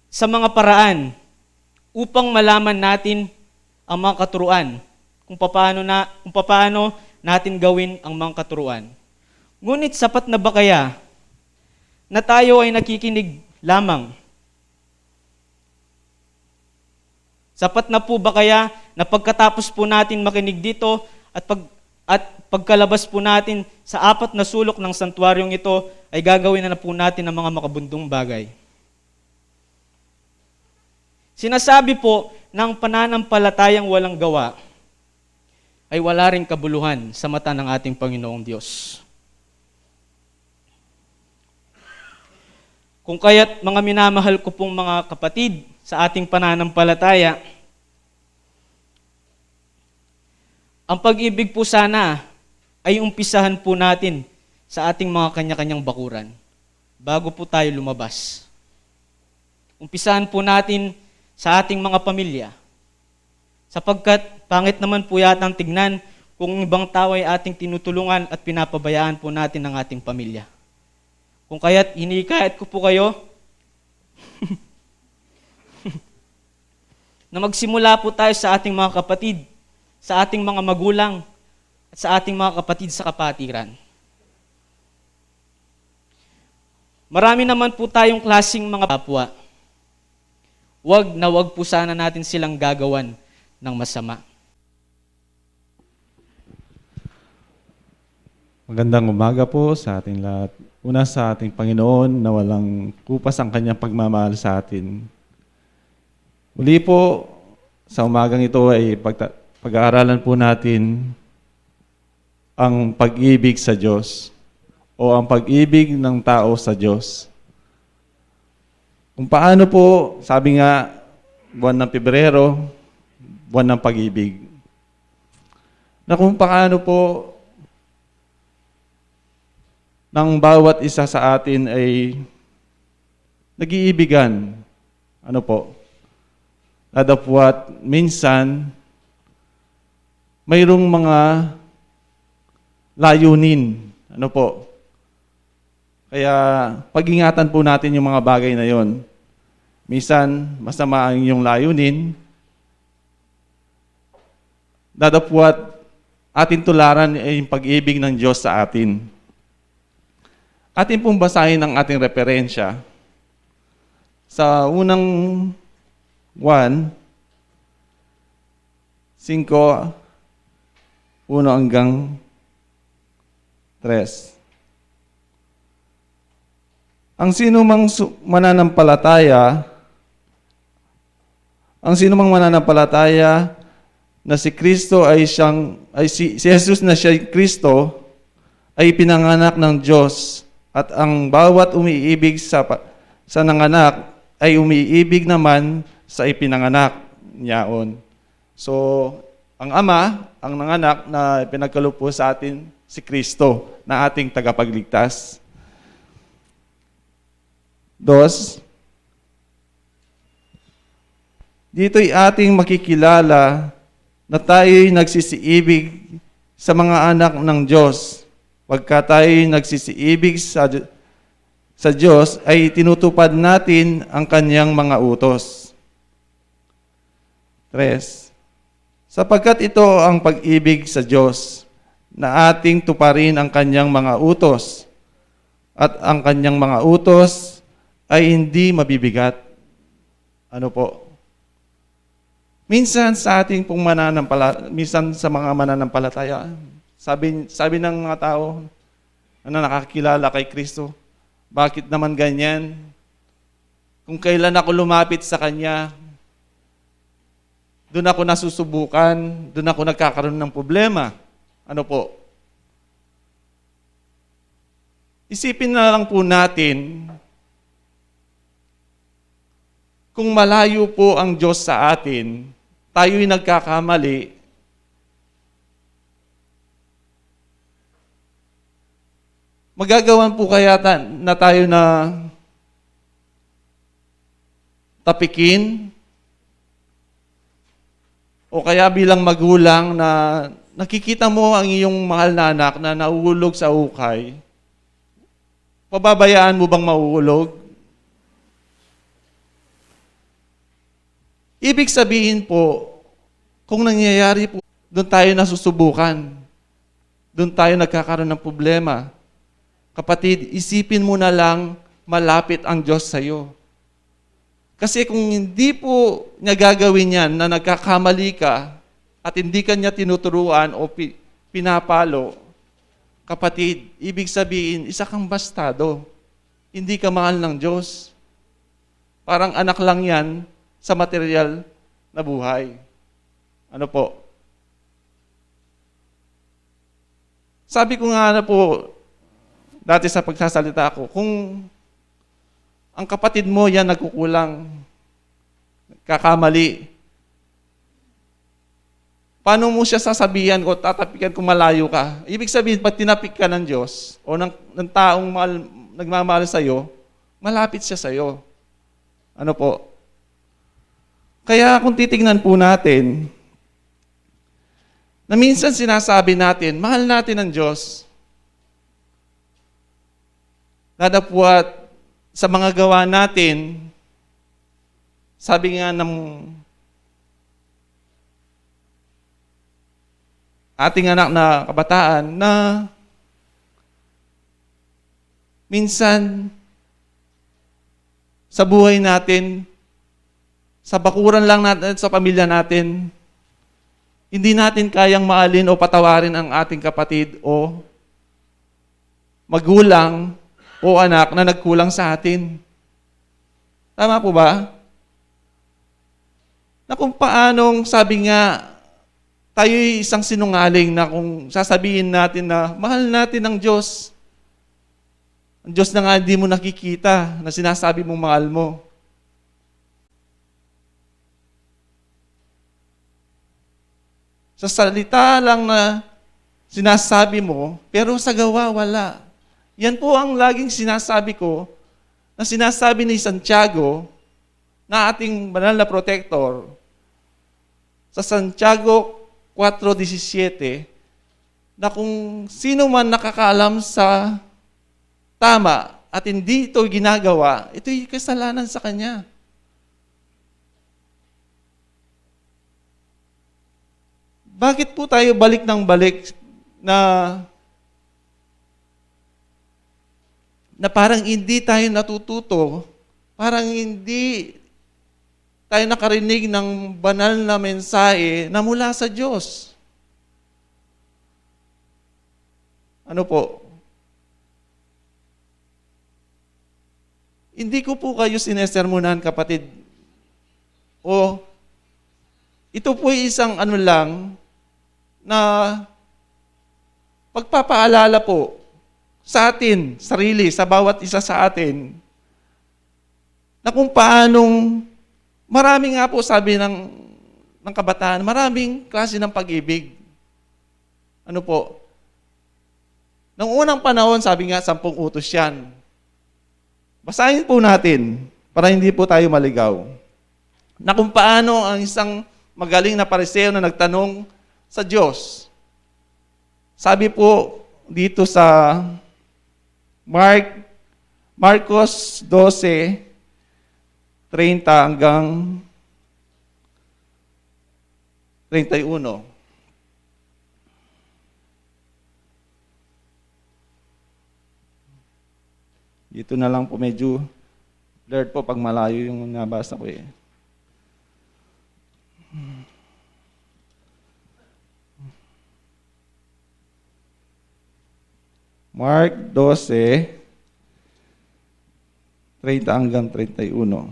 sa mga paraan upang malaman natin ang mga katuruan, kung paano natin gawin ang mga katuruan. Ngunit sapat na ba kaya na tayo ay nakikinig lamang? Sapat na po ba kaya na pagkatapos po natin makinig dito at pagkalabas po natin sa 4 na sulok ng santuaryong ito ay gagawin na po natin ang mga makabundong bagay? Sinasabi po ng pananampalatayang walang gawa ay wala ring kabuluhan sa mata ng ating Panginoong Diyos. Kung kaya't mga minamahal ko pong mga kapatid sa ating pananampalataya, ang pag-ibig po sana ay umpisahan po natin sa ating mga kanya-kanyang bakuran bago po tayo lumabas. Umpisahan po natin sa ating mga pamilya. Sapagkat pangit naman po yata ang tignan kung ibang tao ay ating tinutulungan at pinapabayaan po natin ang ating pamilya. Kung kaya't hinikayat ko po kayo na magsimula po tayo sa ating mga kapatid, sa ating mga magulang, at sa ating mga kapatid sa kapatiran. Marami naman po tayong klaseng mga kapwa. Wag na wag po sana natin silang gagawan ng masama. Magandang umaga po sa ating lahat. Una sa ating Panginoon na walang kupas ang kanyang pagmamahal sa atin. Muli po, sa umagang ito ay pag-aaralan po natin ang pag-ibig sa Diyos o ang pag-ibig ng tao sa Diyos. Kung paano po, sabi nga, buwan ng Pebrero, buwan ng pag-ibig. Na kung paano po ng bawat isa sa atin ay nag-iibigan. Ano po? Datapwat, minsan, mayroong mga layunin. Ano po? Kaya pag-ingatan po natin yung mga bagay na yon. Minsan, masama ang iyong layunin. Datapwat, ating tularan ay yung pag-ibig ng Diyos sa atin. Atin pong basahin ang ating referensya. Sa unang 1, 5, 1 hanggang 3. Ang sino mang mananampalataya na si Kristo ay si Jesus na siya Kristo ay pinanganak ng Diyos. At ang bawat umiibig sa nanganak ay umiibig naman sa ipinanganak niyaon. So, ang Ama, ang nanganak na pinagkaloob po sa atin, si Kristo, na ating tagapagligtas. 2, dito'y ating makikilala na tayo'y nagsisiibig sa mga anak ng Diyos. Pagka tayo'y nagsisiibig sa Diyos, ay tinutupad natin ang kanyang mga utos. 3, sapagkat ito ang pag-ibig sa Diyos, na ating tuparin ang kanyang mga utos, at ang kanyang mga utos ay hindi mabibigat. Ano po? Minsan sa ating pong minsan sa mga mananampalataya, sabi ng mga tao na nakakilala kay Kristo, bakit naman ganyan? Kung kailan ako lumapit sa Kanya, doon ako nasusubukan, doon ako nagkakaroon ng problema. Ano po? Isipin na lang po natin, kung malayo po ang Diyos sa atin, tayo'y nagkakamali, magagawan po kaya na tayo na tapikin? O kaya bilang magulang na nakikita mo ang iyong mahal na anak na nauulog sa ukay, pababayaan mo bang mauulog? Ibig sabihin po, kung nangyayari po, doon tayo nasusubukan. Doon tayo nagkakaroon ng problema. Kapatid, isipin mo na lang malapit ang Diyos sa iyo. Kasi kung hindi po niya gagawin yan na nagkakamali ka at hindi ka niya tinuturuan o pinapalo, kapatid, ibig sabihin, isa kang bastado. Hindi ka mahal ng Diyos. Parang anak lang yan sa material na buhay. Ano po? Sabi ko nga na po, dati sa pagsasalita ko, kung ang kapatid mo yan nagkukulang, kakamali, paano mo siya sasabihan o tatapikan kung malayo ka? Ibig sabihin, pag tinapik ka ng Diyos o ng taong nagmamahal sa iyo, malapit siya sa iyo. Ano po? Kaya kung titingnan po natin, na minsan sinasabi natin, mahal natin ang Diyos. Dadapwat sa mga gawa natin, sabi nga ng ating anak na kabataan na minsan sa buhay natin, sa bakuran lang natin, sa pamilya natin, hindi natin kayang maalin o patawarin ang ating kapatid o magulang o anak na nagkulang sa atin. Tama po ba? Na kung paanong sabi nga, tayo'y isang sinungaling na kung sasabihin natin na mahal natin ang Diyos. Ang Diyos na nga hindi mo nakikita na sinasabi mong mahal mo. Sa salita lang na sinasabi mo, pero sa gawa wala. Yan po ang laging sinasabi ko, na sinasabi ni Santiago, na ating banal na protector, sa Santiago 4:17, na kung sino man nakakaalam sa tama at hindi ito ginagawa, ito'y kasalanan sa kanya. Bakit po tayo balik ng balik na parang hindi tayo natututo, parang hindi tayo nakarinig ng banal na mensahe na mula sa Diyos? Ano po? Hindi ko po kayo sinesermonan, kapatid. O, ito po isang ano lang na pagpapaalala po sa atin, sarili, sa bawat isa sa atin, na kung paanong, marami nga po sabi ng kabataan, maraming klase ng pag-ibig. Ano po? Noong unang panahon, sabi nga, 10 utos yan. Basahin po natin, para hindi po tayo maligaw, na kung paano ang isang magaling na pariseo na nagtanong sa Diyos. Sabi po dito sa Marcos 12:30 hanggang 31. Dito na lang po medyo blurred po pag malayo yung nabasa ko eh. Mark 12:30 hanggang 31.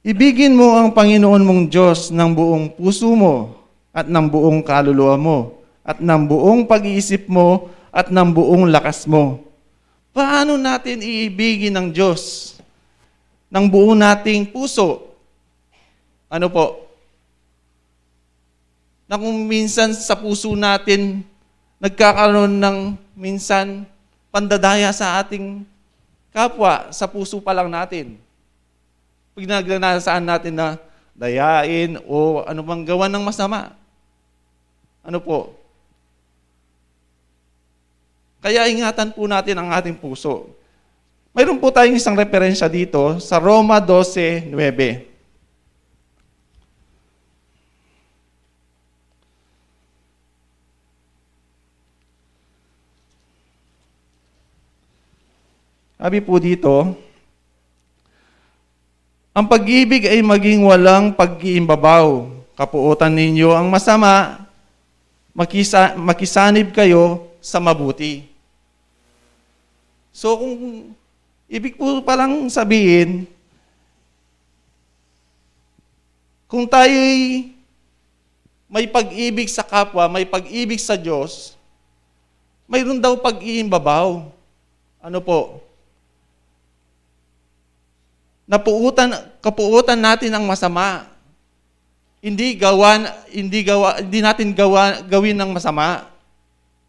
Ibigin mo ang Panginoon mong Diyos ng buong puso mo at ng buong kaluluwa mo at ng buong pag-iisip mo at ng buong lakas mo. Paano natin iibigin ang Diyos ng buong nating puso? Ano po? Na kung minsan sa puso natin nagkakaroon ng minsan pandadaya sa ating kapwa, sa puso pa lang natin. Pag nagnanasaan natin na dayain o ano bang gawa ng masama. Ano po? Kaya ingatan po natin ang ating puso. Mayroon po tayong isang referensya dito sa Roma 12:9. Sabi po dito, ang pag-ibig ay maging walang pag-iimbabaw. Kapuotan ninyo ang masama, makisanib kayo sa mabuti. So kung ibig po palang sabihin, kung tayo'y may pag-ibig sa kapwa, may pag-ibig sa Diyos, mayroon daw pag-iimbabaw. Ano po? Kapuutan natin ang masama. Hindi natin gawin ng masama.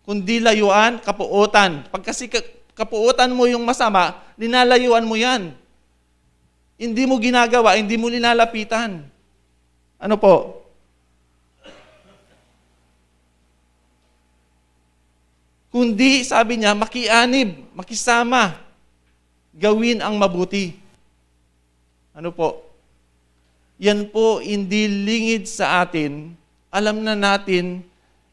Kundi layuan, kapuutan. Pag kasi kapuutan mo yung masama, linalayuan mo yan. Hindi mo ginagawa, hindi mo linalapitan. Ano po? Kundi, sabi niya, makianib, makisama, gawin ang mabuti. Ano po? Yan po, hindi lingid sa atin. Alam na natin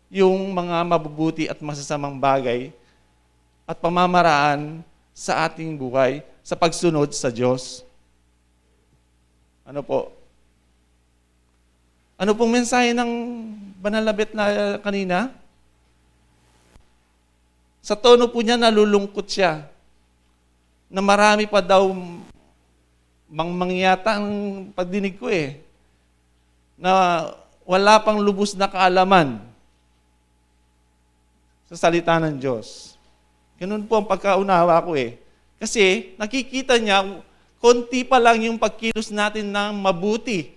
yung mga mabubuti at masasamang bagay at pamamaraan sa ating buhay sa pagsunod sa Diyos. Ano po? Ano pong mensahe ng Banal na Bet na kanina? Sa tono po niya, nalulungkot siya na marami pa daw mangyata ang pagdinig ko na wala pang lubos na kaalaman sa salita ng Diyos. Ganun po ang pagkaunawa ko Kasi nakikita niya, konti pa lang yung pagkilos natin ng mabuti.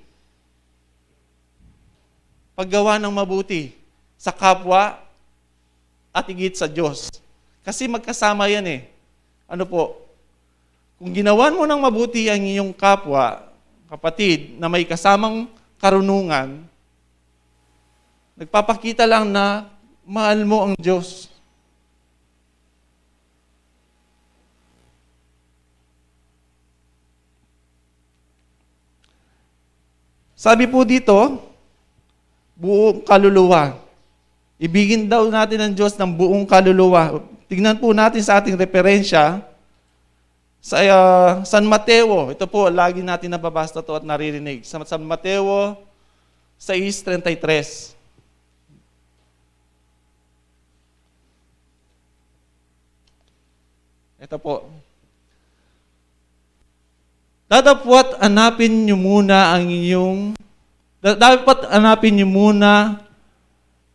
Paggawa ng mabuti sa kapwa at higit sa Diyos. Kasi magkasama yan Ano po? Kung ginawan mo ng mabuti ang iyong kapwa, kapatid, na may kasamang karunungan, nagpapakita lang na mahal mo ang Diyos. Sabi po dito, buong kaluluwa. Ibigin daw natin ang Diyos ng buong kaluluwa. Tignan po natin sa ating referensya sa San Mateo. Ito po, lagi natin nababasa to at naririnig. Sa San Mateo 6:33. Ito po. Dapat hanapin niyo muna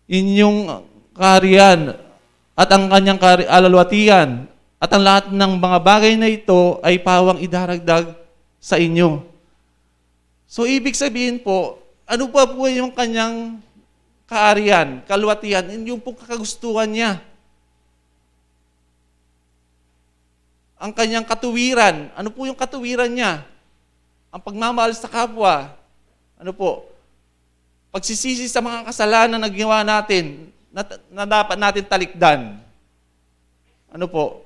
inyong kaharian at ang kanyang alalwatian at ang lahat ng mga bagay na ito ay pawang idaragdag sa inyo. So, ibig sabihin po, ano pa po yung kanyang kaharian, kalwatian, yung po kakagustuhan niya. Ang kanyang katuwiran, ano po yung katuwiran niya? Ang pagmamahal sa kapwa, ano po? Pagsisisi sa mga kasalanan na ginawa natin, na dapat natin talikdan. Ano po?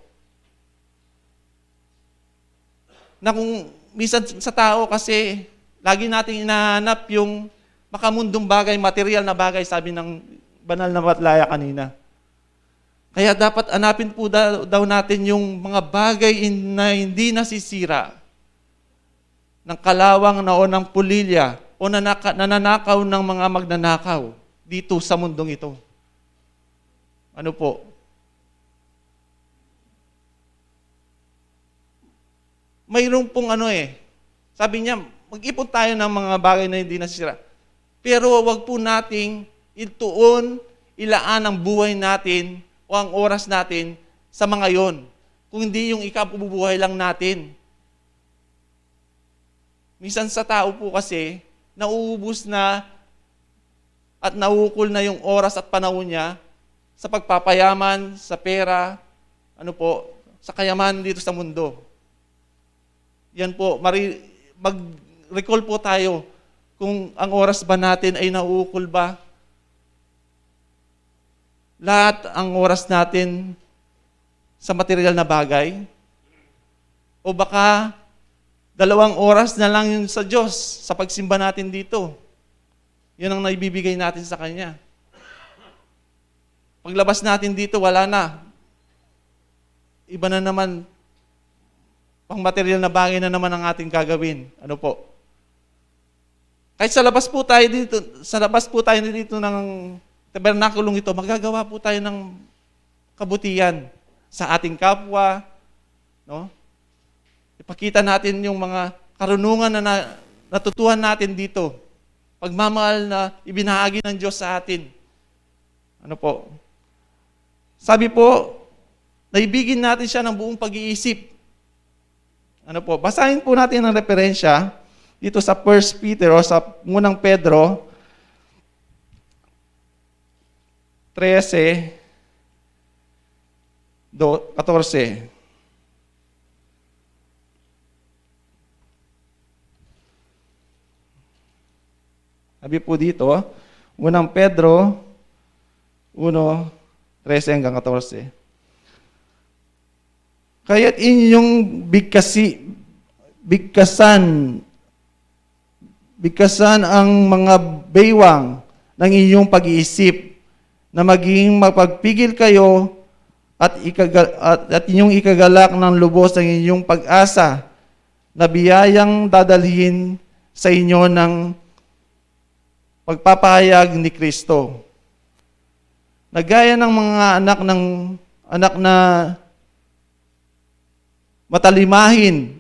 Na kung minsan sa tao kasi, lagi natin inahanap yung makamundong bagay, material na bagay, sabi ng banal na batlaya kanina. Kaya dapat hanapin po daw natin yung mga bagay na hindi nasisira ng kalawang na o ng pulilya o nananakaw ng mga magnanakaw dito sa mundong ito. Ano po? Mayroon pong sabi niya, mag-ipon tayo ng mga bagay na hindi nasisira. Pero wag po nating ilaan ang buhay natin o ang oras natin sa mga yon. Kung hindi yung ikabubuhay lang natin. Minsan sa tao po kasi, nauubos na at nauukol na yung oras at panahon niya sa pagpapayaman, sa pera, sa kayamanan dito sa mundo. Yan po, mag-recall po tayo kung ang oras ba natin ay nauukol ba. Lahat ang oras natin sa material na bagay. O baka 2 oras na lang yun sa Diyos, sa pagsimba natin dito. Yun ang naibibigay natin sa Kanya. Paglabas natin dito, wala na. Iba na naman, pang material na bagay na naman ang ating gagawin. Ano po? Kahit sa labas po tayo dito ng tabernakulong ito, magagawa po tayo ng kabutihan sa ating kapwa, no? Ipakita natin yung mga karunungan na natutuhan natin dito. Pagmamahal na ibinahagi ng Diyos sa atin. Ano po? Sabi po, naibigin natin siya ng buong pag-iisip. Ano po? Basahin po natin ang referensya dito sa 1 Peter o sa unang Pedro 13:14. Sabi po dito, unang Pedro 1:13-14. Kaya't inyong bigkasan ang mga baywang ng inyong pag-iisip na maging mapagpigil kayo at inyong ikagalak ng lubos ang inyong pag-asa na biyayang dadalhin sa inyo ng pagpapahayag ni Kristo. Nagaya ng mga anak na matalimahin,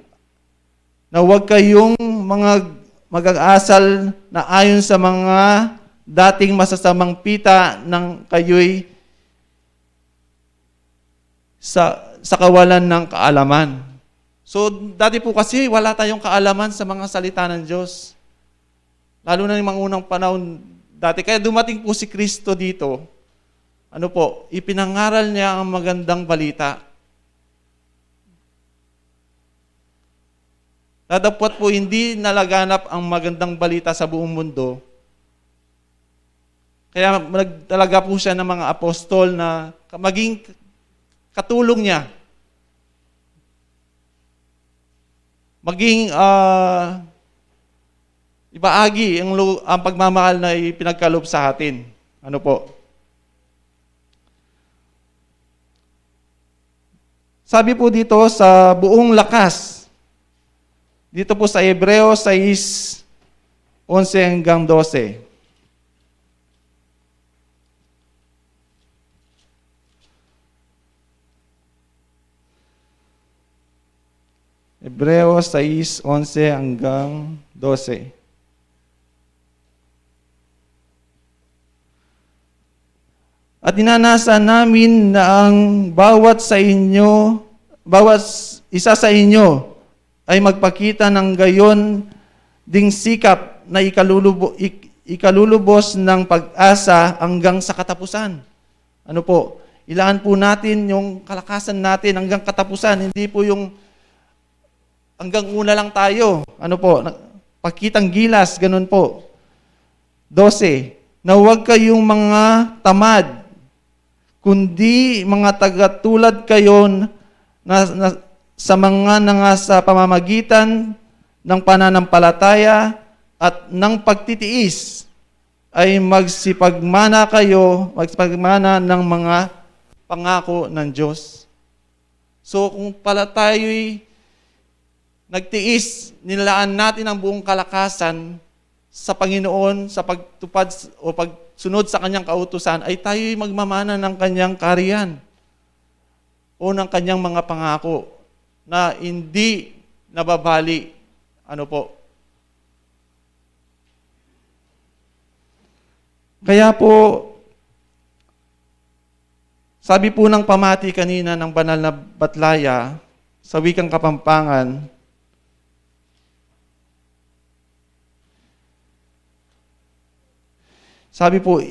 na huwag kayong mga mag-aasal na ayon sa mga dating masasamang pita ng kayo'y sa kawalan ng kaalaman. So, dati po kasi wala tayong kaalaman sa mga salita ng Diyos. Lalo na yung mga unang panahon dati. Kaya dumating po si Kristo dito. Ano po, ipinangaral niya ang magandang balita. Datapwat po hindi nalaganap ang magandang balita sa buong mundo. Kaya nagtalaga po siya ng mga apostol na maging katulong niya. Maging ibaagi ang pagmamahal na ipinagkaloob sa atin. Ano po? Sabi po dito sa buong lakas, dito po sa Hebreo 6:11-12. Hebreo 6:11-12. At dinanasan namin na ang bawat isa sa inyo ay magpakita ng gayon ding sikap na ikalulubos ng pag-asa hanggang sa katapusan. Ano po? Ilaan po natin yung kalakasan natin hanggang katapusan. Hindi po yung hanggang una lang tayo. Ano po? Pakitang gilas, ganun po. 12. Na huwag kayong mga tamad, kundi mga tagatulad kayo sa mga nangasa pamamagitan ng pananampalataya at ng pagtitiis ay magsipagmana ng mga pangako ng Diyos. So kung pala tayo'y nagtiis, nilalaan natin ang buong kalakasan sa Panginoon, sa pagtupad o pagsunod sa Kanyang kautusan, ay tayo'y magmamana ng Kanyang kaharian o ng Kanyang mga pangako na hindi nababali. Ano po? Kaya po, sabi po ng pamati kanina ng banal na Batlaya sa wikang Kapampangan, sabi po,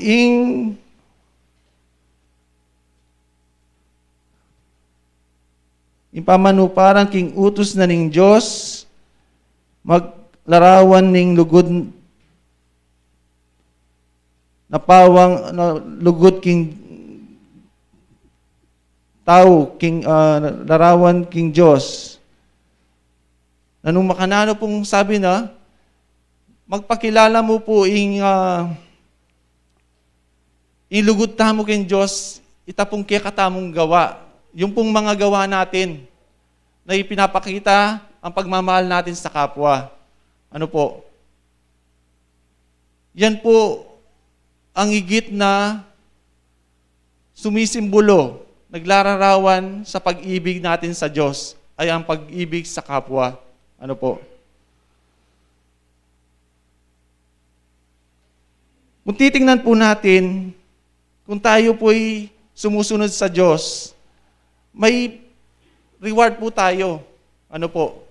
impamanuparang king utos na ning Diyos, maglarawan ning lugod na pawang lugod king tao, larawan king Diyos. Nanong makanano pong sabi na, magpakilala mo po ilugod tamo king Diyos, itapong kaya katamong gawa. Yung pong mga gawa natin na ipinapakita ang pagmamahal natin sa kapwa. Ano po? Yan po ang higit na sumisimbolo, naglararawan sa pag-ibig natin sa Diyos ay ang pag-ibig sa kapwa. Ano po? Kung titingnan po natin, kung tayo po'y sumusunod sa Diyos, may reward po tayo. Ano po?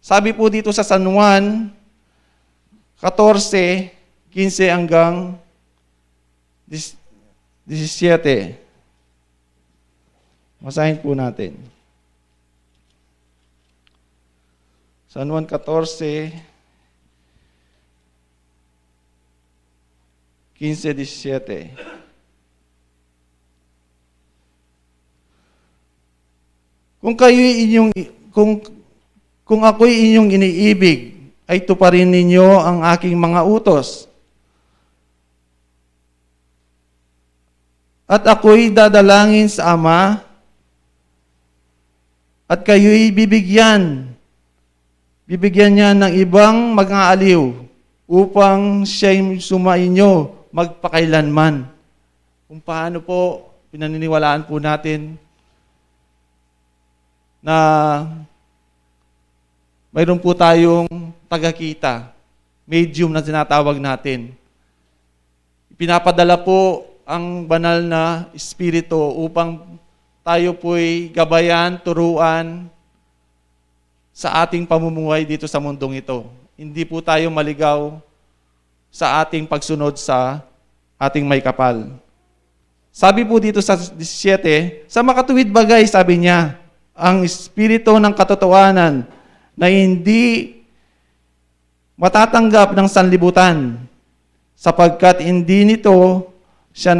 Sabi po dito sa San Juan 14:15 hanggang 17. Masahin po natin. San Juan 14:15-17. Kung ako'y inyong iniibig, ay tuparin ninyo ang aking mga utos. At ako'y dadalangin sa Ama, at kayo'y bibigyan niya ng ibang mag-aaliw upang siya'y sumainyo magpakailanman. Kung paano po pinaniniwalaan po natin na mayroon po tayong tagakita, medium na tinatawag natin. Pinapadala po ang banal na Espiritu upang tayo po'y gabayan, turuan sa ating pamumuhay dito sa mundong ito. Hindi po tayo maligaw sa ating pagsunod sa ating may kapal. Sabi po dito sa 17, sa makatuwid bagay, sabi niya, ang Espiritu ng katotohanan na hindi matatanggap ng sanlibutan sapagkat hindi nito siya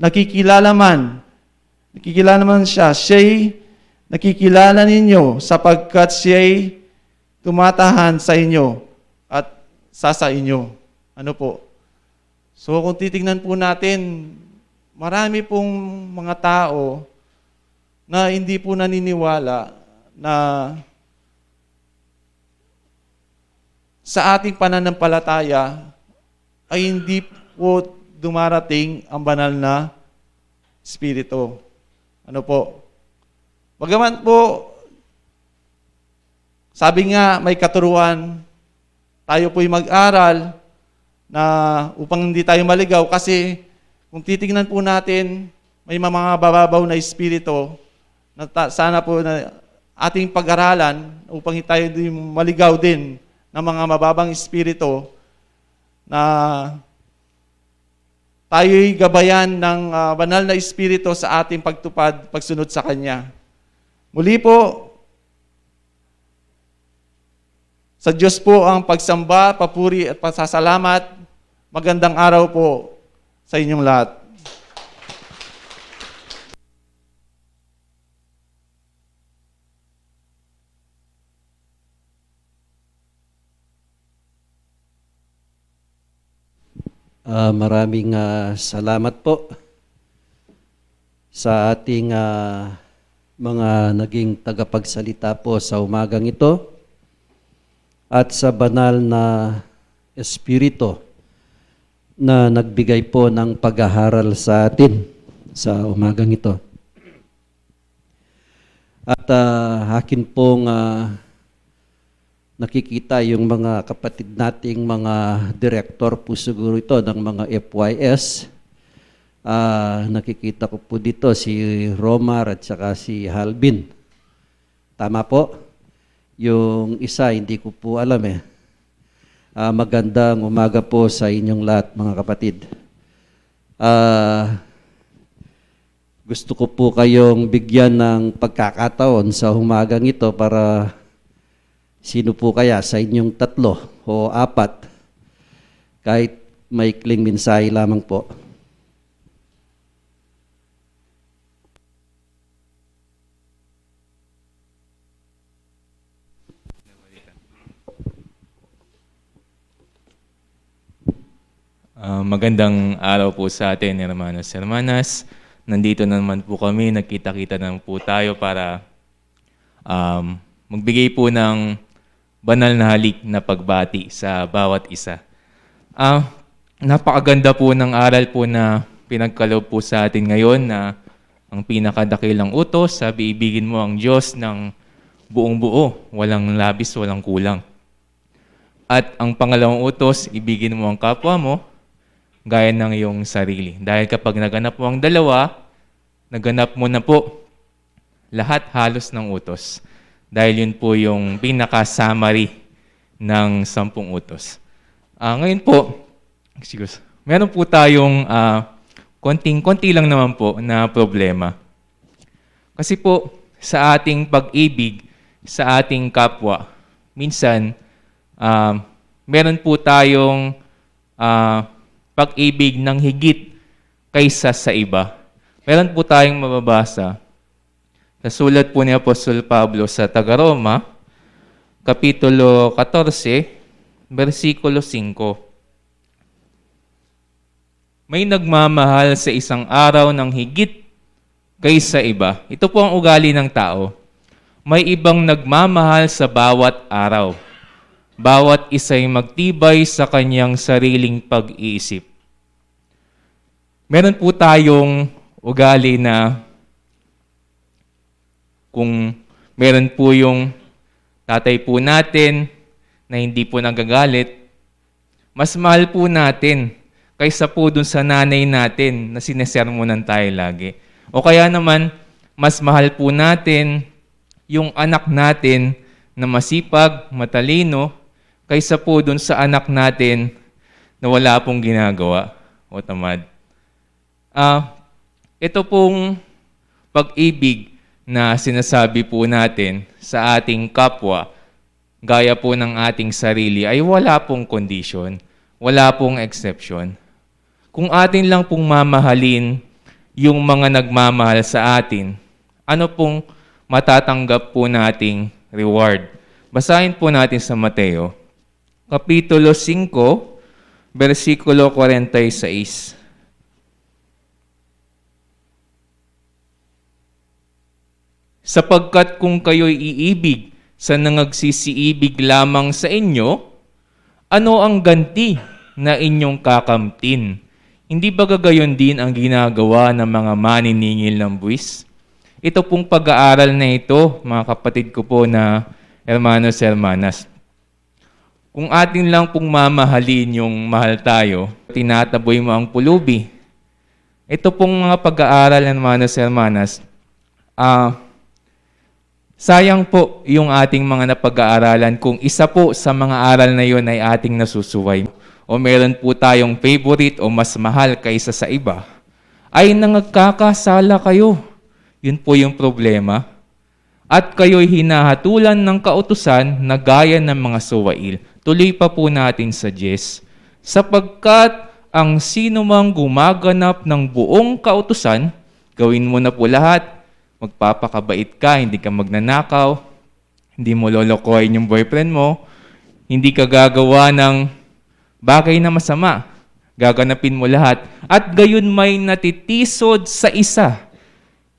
nakikilalaman siya, siya'y nakikilala ninyo sapagkat siya'y tumatahan sa inyo at sa inyo. Ano po? So kung titingnan po natin, marami pong mga tao na hindi po naniniwala na sa ating pananampalataya ay hindi po dumarating ang banal na Espiritu. Ano po? Bagaman po, sabi nga may katuruan, tayo po'y mag-aral na upang hindi tayo maligaw kasi kung titingnan po natin, may mga bababaw na espiritu na sana po na ating pag-aralan upang tayo din maligaw din ng mga mababang espiritu na tayo'y gabayan ng banal na espiritu sa ating pagtupad, pagsunod sa Kanya. Muli po, sa Diyos po ang pagsamba, papuri at pasasalamat. Magandang araw po sa inyong lahat. Maraming salamat po sa ating mga naging tagapagsalita po sa umagang ito at sa banal na Espiritu na nagbigay po ng pag-aaral sa atin sa umagang ito. At akin pong nakikita yung mga kapatid nating mga direktor po siguro ito ng mga FYS. Nakikita ko po dito si Romar at saka si Halvin. Tama po? Yung isa, hindi ko po alam eh. Magandang umaga po sa inyong lahat mga kapatid. Gusto ko po kayong bigyan ng pagkakataon sa umagang ito para sino po kaya sa inyong 3 o 4, kahit maikling mensahe lamang po. Magandang araw po sa atin, hermanos, hermanas. Nandito na naman po kami, nagkita-kita na po tayo para magbigay po ng banal na halik na pagbati sa bawat isa. Napakaganda po ng aral po na pinagkaloob po sa atin ngayon na ang pinakadakilang utos, sabi, ibigin mo ang Diyos ng buong buo, walang labis, walang kulang. At ang pangalawang utos, ibigin mo ang kapwa mo, gaya ng iyong sarili. Dahil kapag naganap mo ang dalawa, naganap mo na po lahat halos ng utos. Dahil yun po yung pinaka-summary ng 10 utos. Ngayon po, meron po tayong konti lang naman po na problema. Kasi po, sa ating pag-ibig, sa ating kapwa, minsan, meron po tayong pag-ibig ng higit kaysa sa iba. Meron po tayong mababasa sa sulat po ni Apostol Pablo sa Taga-Roma, Kapitulo 14, versikulo 5. May nagmamahal sa isang araw ng higit kaysa iba. Ito po ang ugali ng tao. May ibang nagmamahal sa bawat araw. Bawat isa'y magtibay sa kanyang sariling pag-iisip. Meron po tayong ugali na kung meron po yung tatay po natin na hindi po nagagalit, mas mahal po natin kaysa po dun sa nanay natin na sinesermonan tayo lagi. O kaya naman, mas mahal po natin yung anak natin na masipag, matalino, kaysa po dun sa anak natin na wala pong ginagawa o tamad. Ito pong pag-ibig na sinasabi po natin sa ating kapwa, gaya po ng ating sarili, ay wala pong condition, wala pong exception. Kung atin lang pong mamahalin yung mga nagmamahal sa atin, ano pong matatanggap po nating reward? Basahin po natin sa Mateo, Kapitulo 5, versikulo 46. Sapagkat kung kayo'y iibig sa nangagsisiibig lamang sa inyo, ano ang ganti na inyong kakamtin? Hindi ba gagayon din ang ginagawa ng mga maniningil ng buwis? Ito pong pag-aaral na ito, mga kapatid ko po na hermanos, hermanas, kung atin lang pong mamahalin yung mahal tayo, tinataboy mo ang pulubi. Ito pong mga pag-aaral ng hermanos, hermanas, sayang po yung ating mga napag-aaralan kung isa po sa mga aral na yun ay ating nasusuway. O meron po tayong favorite o mas mahal kaysa sa iba, ay nangagkakasala kayo. Yun po yung problema. At kayo'y hinahatulan ng kautusan na gaya ng mga suwail. Tuloy pa po natin sa 10. Sapagkat ang sino mang gumaganap ng buong kautusan, gawin mo na po lahat. Magpapakabait ka, hindi ka magnanakaw, hindi mo lolokohin yung boyfriend mo, hindi ka gagawa ng bagay na masama, gaganapin mo lahat. At gayon may natitisod sa isa.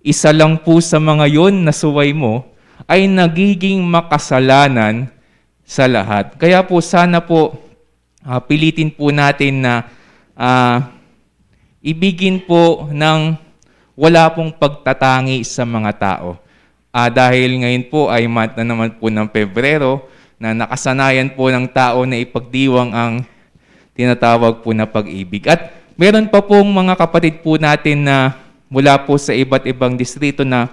Isa lang po sa mga yon na suway mo ay nagiging makasalanan sa lahat. Kaya po sana po pilitin po natin na ibigin po ng wala pong pagtatangi sa mga tao. Dahil ngayon po ay month na naman po ng Pebrero na nakasanayan po ng tao na ipagdiwang ang tinatawag po na pag-ibig. At meron pa pong mga kapatid po natin na mula po sa iba't ibang distrito na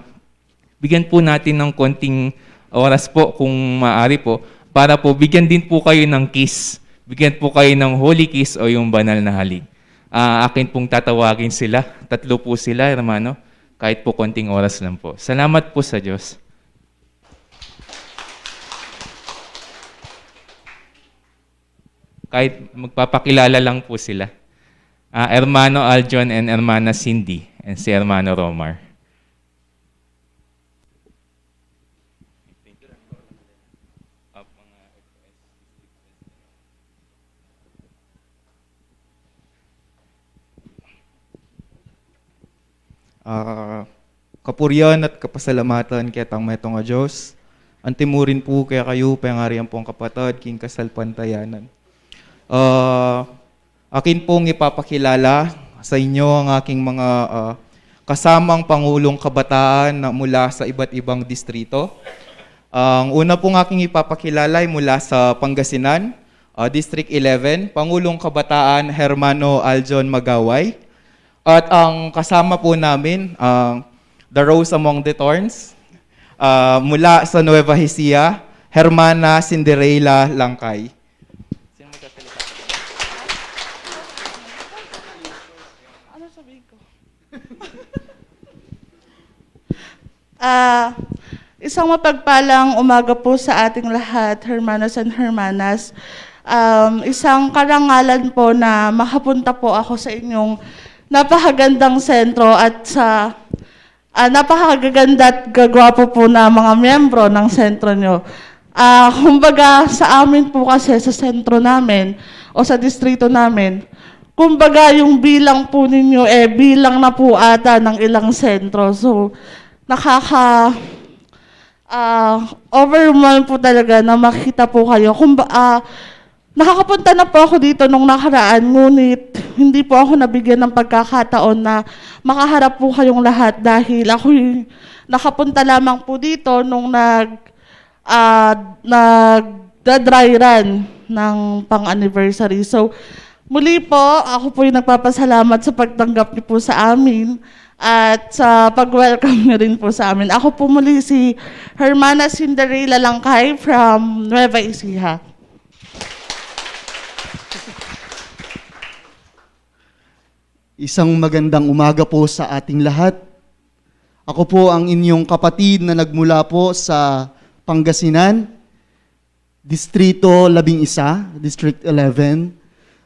bigyan po natin ng konting oras po kung maaari po para po bigyan din po kayo ng kiss. Bigyan po kayo ng holy kiss o yung banal na halik. Akin pong tatawagin sila. 3 po sila, hermano. Kahit po konting oras lang po. Salamat po sa Diyos. Kahit magpapakilala lang po sila. Hermano Aljon and Hermana Cindy and si Hermano Romar. kapurian at kapasalamatan kaya tang metong nga Diyos. Antimurin po kaya kayo, pangarihan po ang kapatid, king kasalpantayanan. Akin pong ipapakilala sa inyo ang aking mga kasamang Pangulong Kabataan na mula sa iba't ibang distrito. Ang una pong aking ipapakilala ay mula sa Pangasinan, District 11, Pangulong Kabataan Hermano Aljon Magaway. At ang kasama po namin, The Rose Among the Thorns, mula sa Nueva Ecija, Hermana Cinderella Langkay. Sino magsasalita? Isang mapagpalang umaga po sa ating lahat, hermanos and hermanas. Isang karangalan po na makapunta po ako sa inyong napakagandang sentro at sa napakaganda at gagwapo po na mga miyembro ng sentro nyo. Kumbaga sa amin po kasi sa sentro namin o sa distrito namin, kumbaga yung bilang po ninyo bilang na po ata ng ilang sentro. So overwhelmed po talaga na makita po kayo. Nakakapunta na po ako dito nung nakaraan, ngunit hindi po ako nabigyan ng pagkakataon na makaharap po kayong lahat dahil ako nakapunta lamang po dito nung nag-dry run ng pang-anniversary. So, muli po, ako po yung nagpapasalamat sa pagtanggap niyo po sa amin at sa pag-welcome niyo rin po sa amin. Ako po muli si Hermana Cinderella Langkay from Nueva Ecija. Isang magandang umaga po sa ating lahat. Ako po ang inyong kapatid na nagmula po sa Pangasinan, Distrito 11, District 11.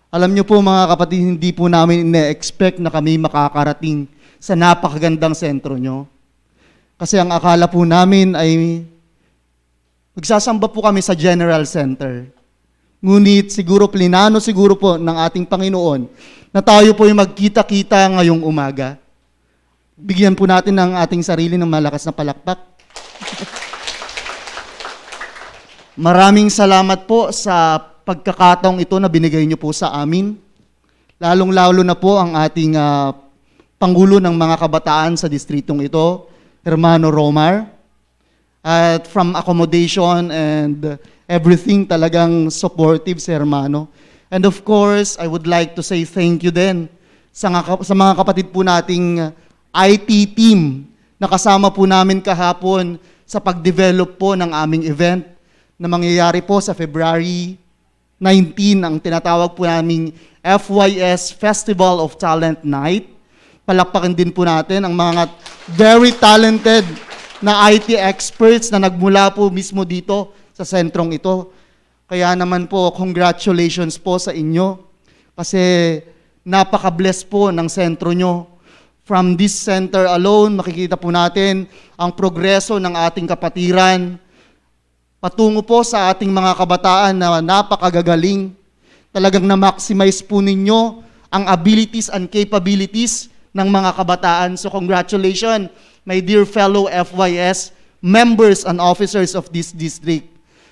Alam niyo po mga kapatid, hindi po namin ina-expect na kami makakarating sa napakagandang sentro nyo. Kasi ang akala po namin ay magsasamba po kami sa General Center. Ngunit siguro plinano siguro po ng ating Panginoon na tayo po yung magkita-kita ngayong umaga. Bigyan po natin ng ating sarili ng malakas na palakpak. Maraming salamat po sa pagkakataong ito na binigay niyo po sa amin. Lalong-lalo na po ang ating Pangulo ng mga kabataan sa distritong ito, Hermano Romar. At from accommodation and everything, talagang supportive si Hermano. And of course, I would like to say thank you din sa mga kapatid po nating IT team na kasama po namin kahapon sa pag-develop po ng aming event na mangyayari po sa February 19, ang tinatawag po naming FYS Festival of Talent Night. Palakpakin din po natin ang mga very talented na IT experts na nagmula po mismo dito sa sentrong ito. Kaya naman po, congratulations po sa inyo kasi napaka-bless po ng sentro nyo. From this center alone, makikita po natin ang progreso ng ating kapatiran patungo po sa ating mga kabataan na napakagagaling. Talagang na-maximize po ninyo ang abilities and capabilities ng mga kabataan. So congratulations, my dear fellow FYS members and officers of this district.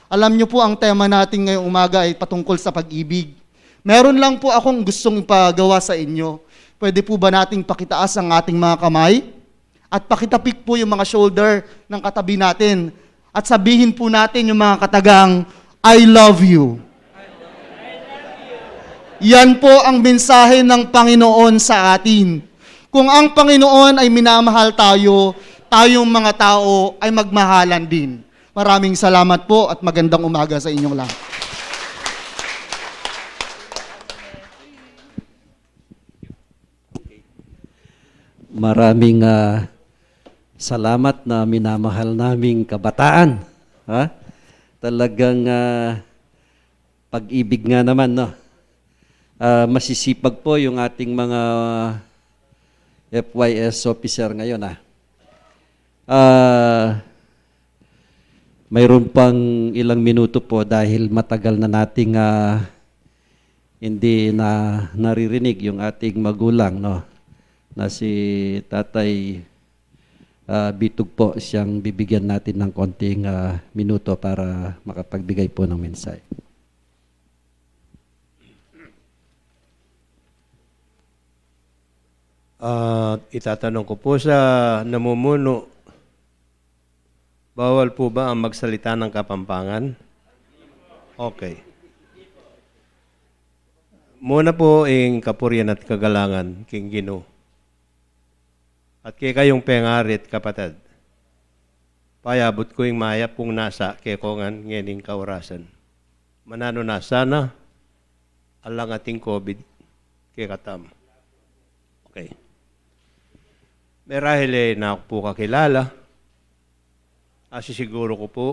Alam niyo po ang tema natin ngayong umaga ay patungkol sa pag-ibig. Meron lang po akong gustong ipagawa sa inyo. Pwede po ba nating pakitaas ang ating mga kamay? At pakitapik po yung mga shoulder ng katabi natin. At sabihin po natin yung mga katagang, I love you. Yan po ang mensahe ng Panginoon sa atin. Kung ang Panginoon ay minamahal tayo, tayong mga tao ay magmahalan din. Maraming salamat po at magandang umaga sa inyong lahat. Maraming salamat na minamahal naming kabataan. Ha? Talagang pag-ibig nga naman, no? Masisipag po yung ating mga FYS officer ngayon. Mayroon pang ilang minuto po dahil matagal na nating hindi na naririnig yung ating magulang, no? na si Tatay Bitug po siyang bibigyan natin ng konting minuto para makapagbigay po ng mensahe. Itatanong ko po sa namumuno, bawal po ba ang magsalita ng Kapampangan? Okay. Muna po ang kapurian at kagalangan king Ginoo. At kay kayong pengarit kapatid, payabot ko yung mayap kung nasa kay kongan ngening kaurasan. Manano na sana alang ating COVID kay katam. Okay. Merahil na ako po kakilala. Siguro ko po,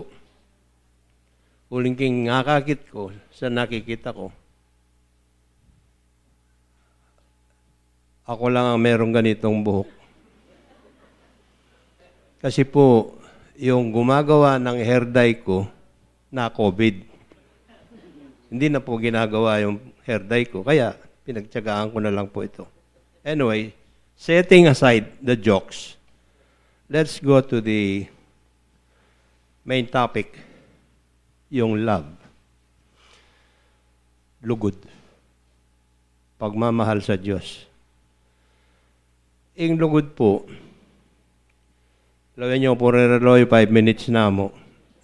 uling king ngakakit ko sa nakikita ko. Ako lang ang merong ganitong buhok. Kasi po, yung gumagawa ng hair dye ko na COVID. Hindi na po ginagawa yung hair dye ko, kaya pinagtyagaan ko na lang po ito. Anyway, setting aside the jokes, let's go to the main topic, yung love. Lugod. Pagmamahal sa Diyos. Yung lugod po, lagyan niyo po rin reloy, 5 minutes na mo.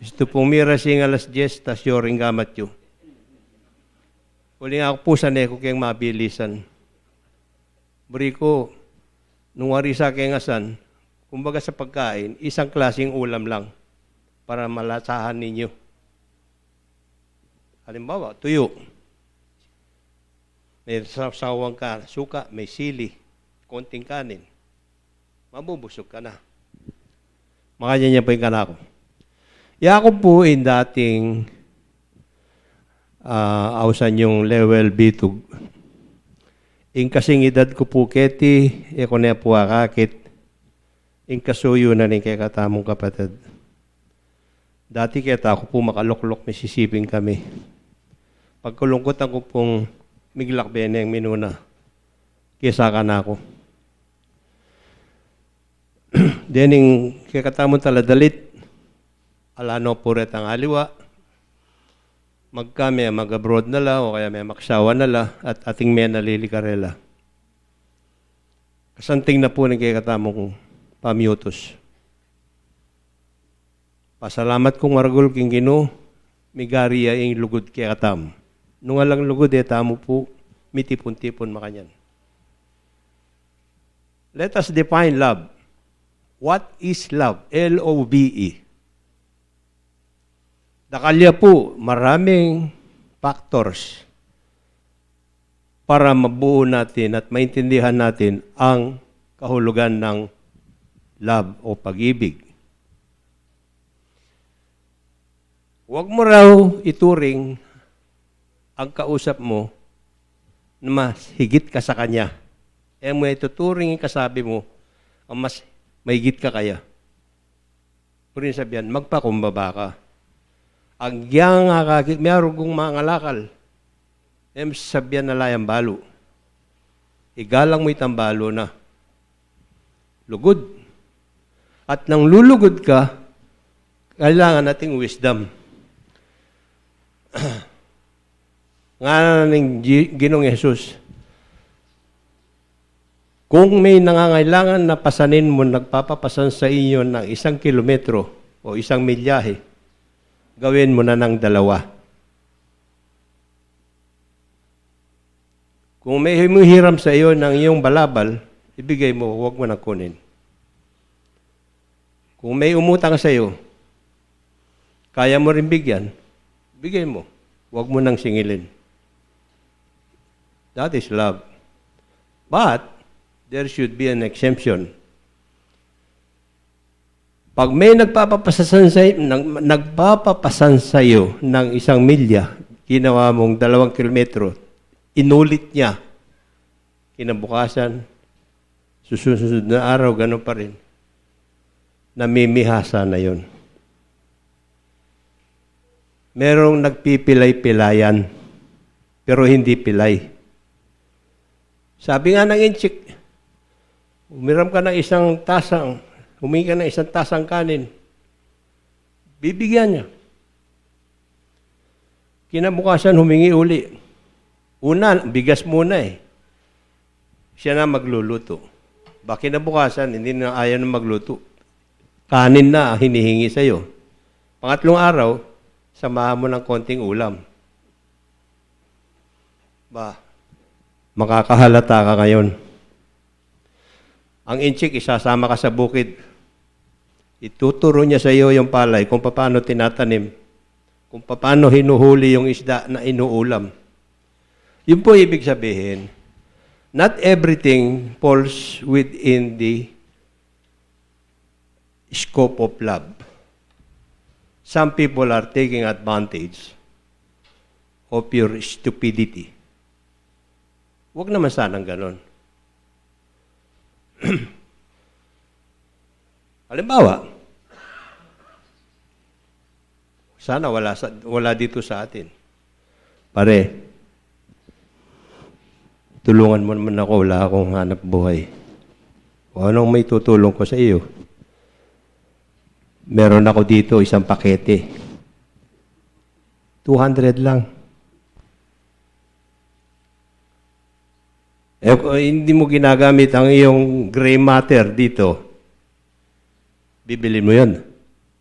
Ito pong mira sing alas 10, tas yoring gamat yu. Uli nga ako po sa neko kayong mabilisan. Buri ko, nung wari sa aking asan, kumbaga sa pagkain, isang klaseng ulam lang para malasahan ninyo. Halimbawa, tuyo. May sawang ka, suka, may sili, konting kanin. Mabubusog ka na. Makanya niya po yung kanako. Yakop po in dating ausan yung level bitug. In kasing edad ko po keti, ko na po akakit. In kasuyo na rin kay katamong kapatid. Dati kita ako po makaluklok, misisiping kami. Pagkulungkot ako pong miglak bene ang minuna. Kisa ka na ako. Dening kakatamon taladalit, alano puret ang aliwa, magkami mag-abroad na la, o kaya may maksawa na la, at ating may nalilikarela. Kasanting na po ng kakatamong pamiyutos. Pasalamat kong maragol king Ginoo, migariya yung lugod kakatam. Nung alang lugod, tamo po, mitipon-tipon makanyan. Let us define love. What is love? L-O-V-E. Dakalya po, maraming factors para mabuo natin at maintindihan natin ang kahulugan ng love o pag-ibig. Huwag mo raw ituring ang kausap mo na mas higit ka sa kanya. Mo ituturing yung kasabi mo, ang mas mahigit ka kaya. Pero sabihan, magpakumbaba ka. Ang yang kakakit, may arugong mga ngalakal. Sabihan na layang balo. Igalang mo itang balo na. Lugod. At nang lulugod ka, kailangan nating wisdom. Nga ng Ginoong Jesus, kung may nangangailangan na pasanin mo, nagpapapasan sa inyo ng 1 kilometro o 1 milyahe, gawin mo na ng 2. Kung may humuhiram sa iyo ng iyong balabal, ibigay mo, huwag mo nang kunin. Kung may umutang sa iyo, kaya mo rin bigyan, bigay mo, huwag mo nang singilin. That is love. But, there should be an exemption. Pag may nagpapapasan sa iyo ng 1 milya, ginawa mong 2 kilometro, inulit niya. Kinabukasan, susunod na araw, gano'n pa rin. Namimihasa na yun. Merong nagpipilay-pilayan, pero hindi pilay. Sabi nga ng inchik, Humiram ka ng isang tasang, humingi ka ng isang tasang kanin, bibigyan niya. Kinabukasan, humingi uli. Una, bigas muna eh. Siya na magluluto. Kinabukasan, hindi na ayaw na magluto. Kanin na hinihingi sa'yo. Pangatlong araw, samahan mo ng konting ulam. Makakahalata ka ngayon. Ang inchik, isasama ka sa bukid. Ituturo niya sa iyo yung palay kung paano tinatanim, kung paano hinuhuli yung isda na inuulam. Yun po ibig sabihin, not everything falls within the scope of love. Some people are taking advantage of your stupidity. Huwag naman sanang ganon. Halimbawa, sana wala dito sa atin. Pare, tulungan mo naman ako, wala akong hanap buhay. O anong may tutulong ko sa iyo? Meron ako dito isang pakete. 200 lang. Hindi mo ginagamit ang iyong gray matter dito, bibili mo yun.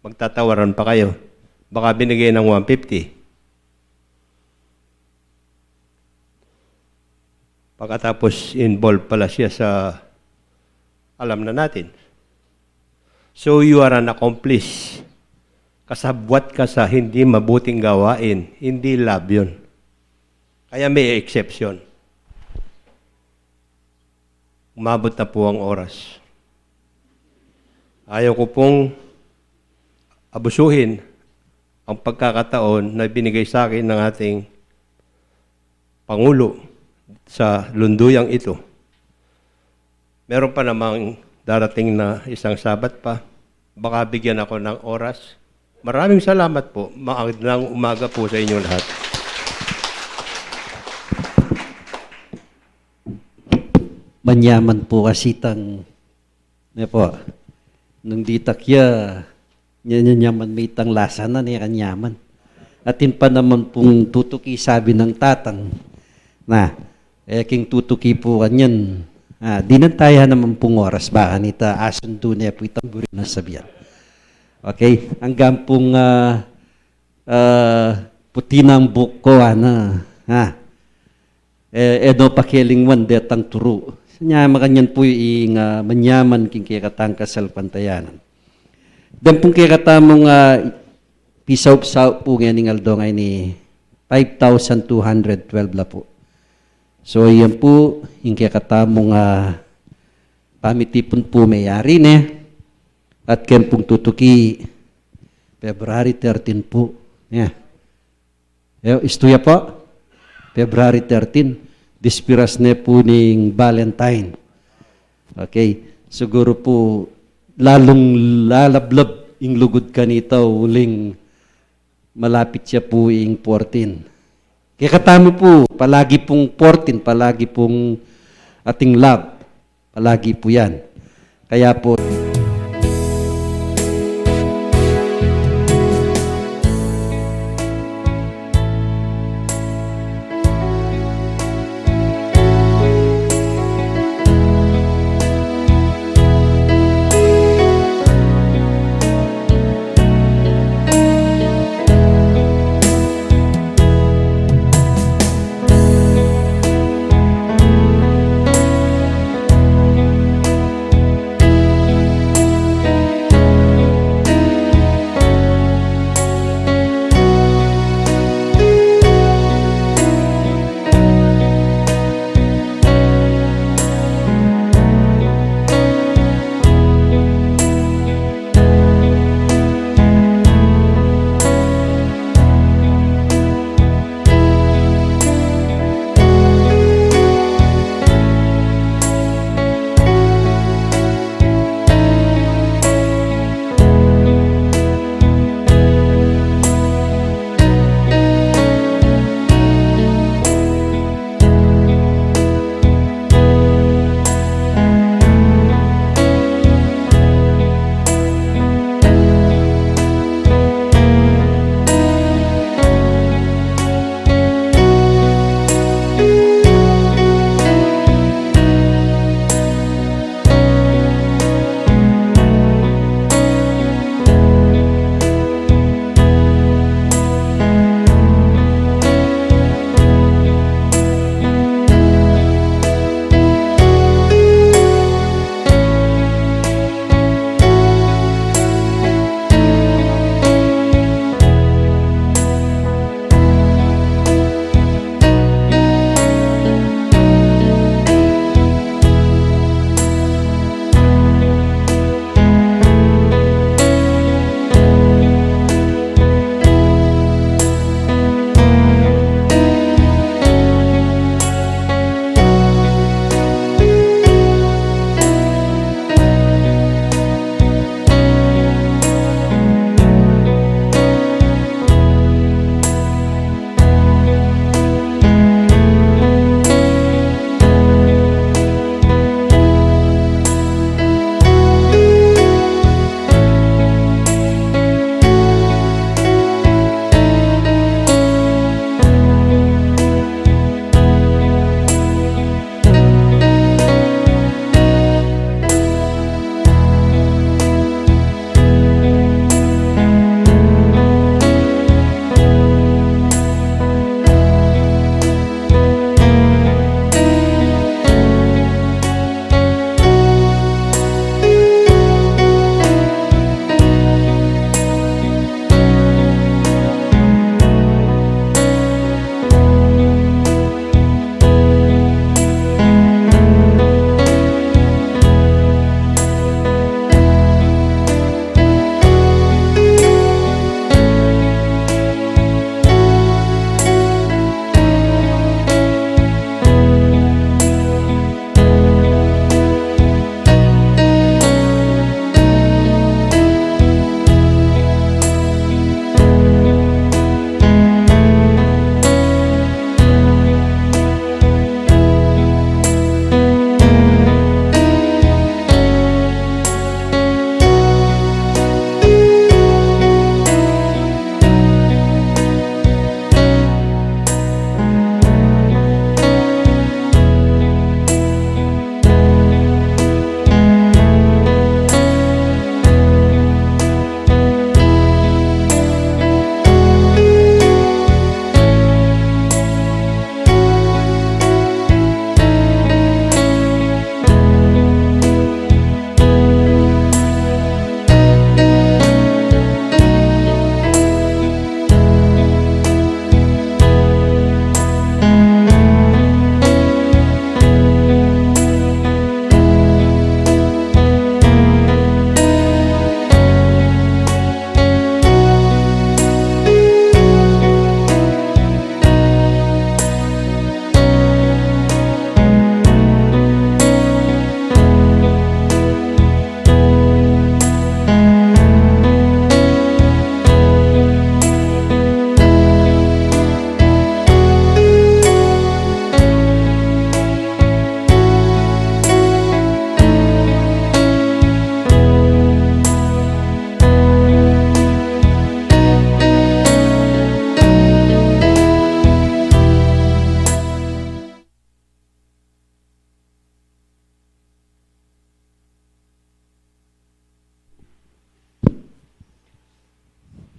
Magtatawaran pa kayo. Baka binigay ng 150. Pagkatapos involved pala siya sa alam na natin. So you are an accomplice. Kasabwat ka sa hindi mabuting gawain. Hindi love yun. Kaya may exception. Umabot na po ang oras. Ayaw ko pong abusuhin ang pagkakataon na binigay sa akin ng ating Pangulo sa lunduyang ito. Meron pa namang darating na isang Sabat pa. Baka bigyan ako ng oras. Maraming salamat po. Magandang umaga po sa inyo lahat. Manyaman po kasi nung ditakya, nyaman may tang lasa na niya kanyaman. Atin pa naman pong tutuki sabi ng tatang, na, king tutuki po kanyan, dinantayan naman pong oras, baka nita asundo niya po itang burin na sabihan. Okay, hanggang pong puti ng buko, edo pakilingwan detang turu. Nya makanyan po yung manyaman king kikatang kasal pantayanan. Dan pong kikatamong pisaw-pisaw po nga ning aldo ngay ni 5,212 la po. So yan po yung kikatamong pamitipon po mayari ne. At ken pong tutuki February 13 po. Yeah. Istuya po. February 13. Dispiras ne po ning Valentine. Okay. Siguro po lalong lalablab ing lugod kanita uling malapit siya po ing 14. Kaya katamo po, palagi pong 14, palagi pong ating love. Palagi po yan. Kaya po,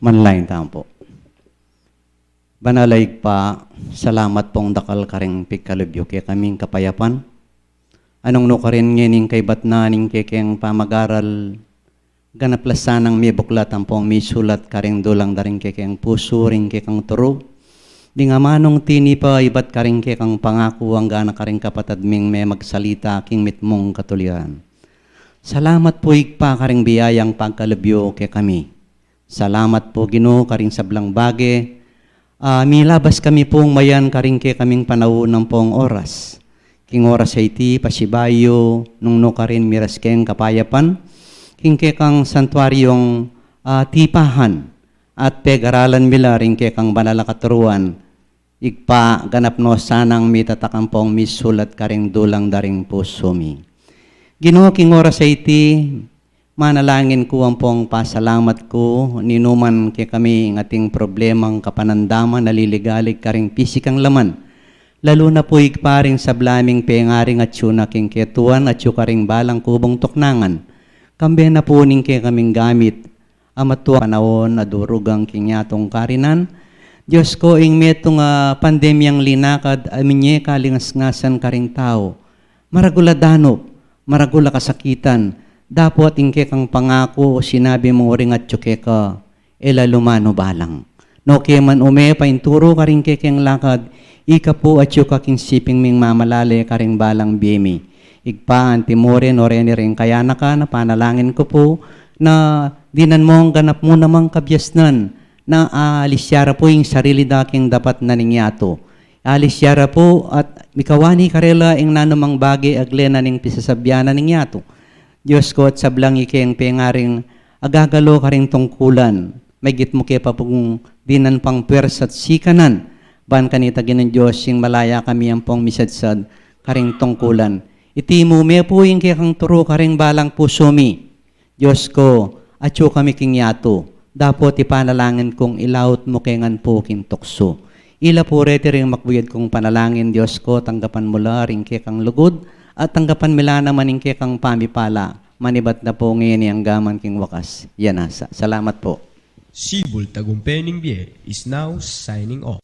Manlain tayo po. Banalayg pa, salamat pong dakal karing pikalubyo kaya kaming kapayapan. Anong no ka rin ngayon kay batnaning kekeng pamagaral, ganaplasanang may buklat ang pong may sulat karing dulang daring kekeng puso ring kekang turo. Di nga manong tini pa ibat karing kekang pangako ang gana karing kapatad ming may magsalita king mitmong katuliran. Salamat po igpa karing biyayang pagkalubyo kay kami. Salamat po Ginoo karing sablang bage. Milabas kami pong mayan karing ke kaming panahon pong oras. King oras ay iti pasibayo nung no karin miras keng kapayapan. King ke kang santuaryong tipahan at pegaralan mila ring ke kang banalakaturuan. Igpa ganap no sanang mitatakang pong misulat karing dulang daring puso mi. Ginoo king oras ay iti manalangin ko ang pong pasalamat ko, ninuman kay kami ng ating problemang kapanandaman, naliligalig karing pisikang laman. Lalo na po igparing sa blaming pengaring at syuna king ketuan at syukaring balang kubong tuknangan. Kambe na po ning kay kaming gamit, amatua panahon adurugang king yatong karinan. Diyos ko, ing metong pandemyang linakad, aminye kalingas-ngasan karing tao. Maragula danop, maragula kasakitan, dapat ingke kang pangako o sinabi mo ring at tsuke ka, lumano balang. No kaya man painturo ka rin kekeng lakad, ika po at yuka king siping ming mamalale ka ring balang bimi. Igpaan timore no reni rin kaya na ka na panalangin ko po na dinan mo ang ganap mo namang kabyasnan na alisyara po yung sarili daking dapat naningyato. Alisyara po at mikawani karela ing nanumang bagay aglena ning pisasabyanan ningyato. Diyos ko at sablang ikeng pengaring agagalo ka rin tungkulan. May git mo kaya pa pong dinan pang pwers at sikanan. Ban kanitagin ng Diyos yung malaya kami ang pong misadsad karing tungkulan. Iti mo may po yung kaya kang turo karing balang puso mi. Diyos ko, atyo kami king yato. Dapat ipanalangin kong ilaut mo kengan po king tukso. Ila po rete rin makbuyad kong panalangin Diyos ko, tanggapan mula rin kaya kang lugod. At tanggapan mila naman ingke kang pamipala, manibat na po ngayon ang gaman king wakas. Yan asa. Salamat po. Sibol Tagumpay Bie is now signing off.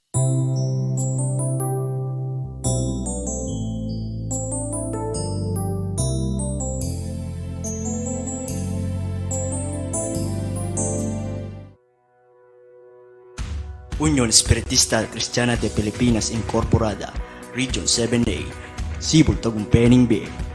Unión Espiritista Cristiana de Pilipinas Incorporada, Region 7A, Sibol Tagumpay Bie.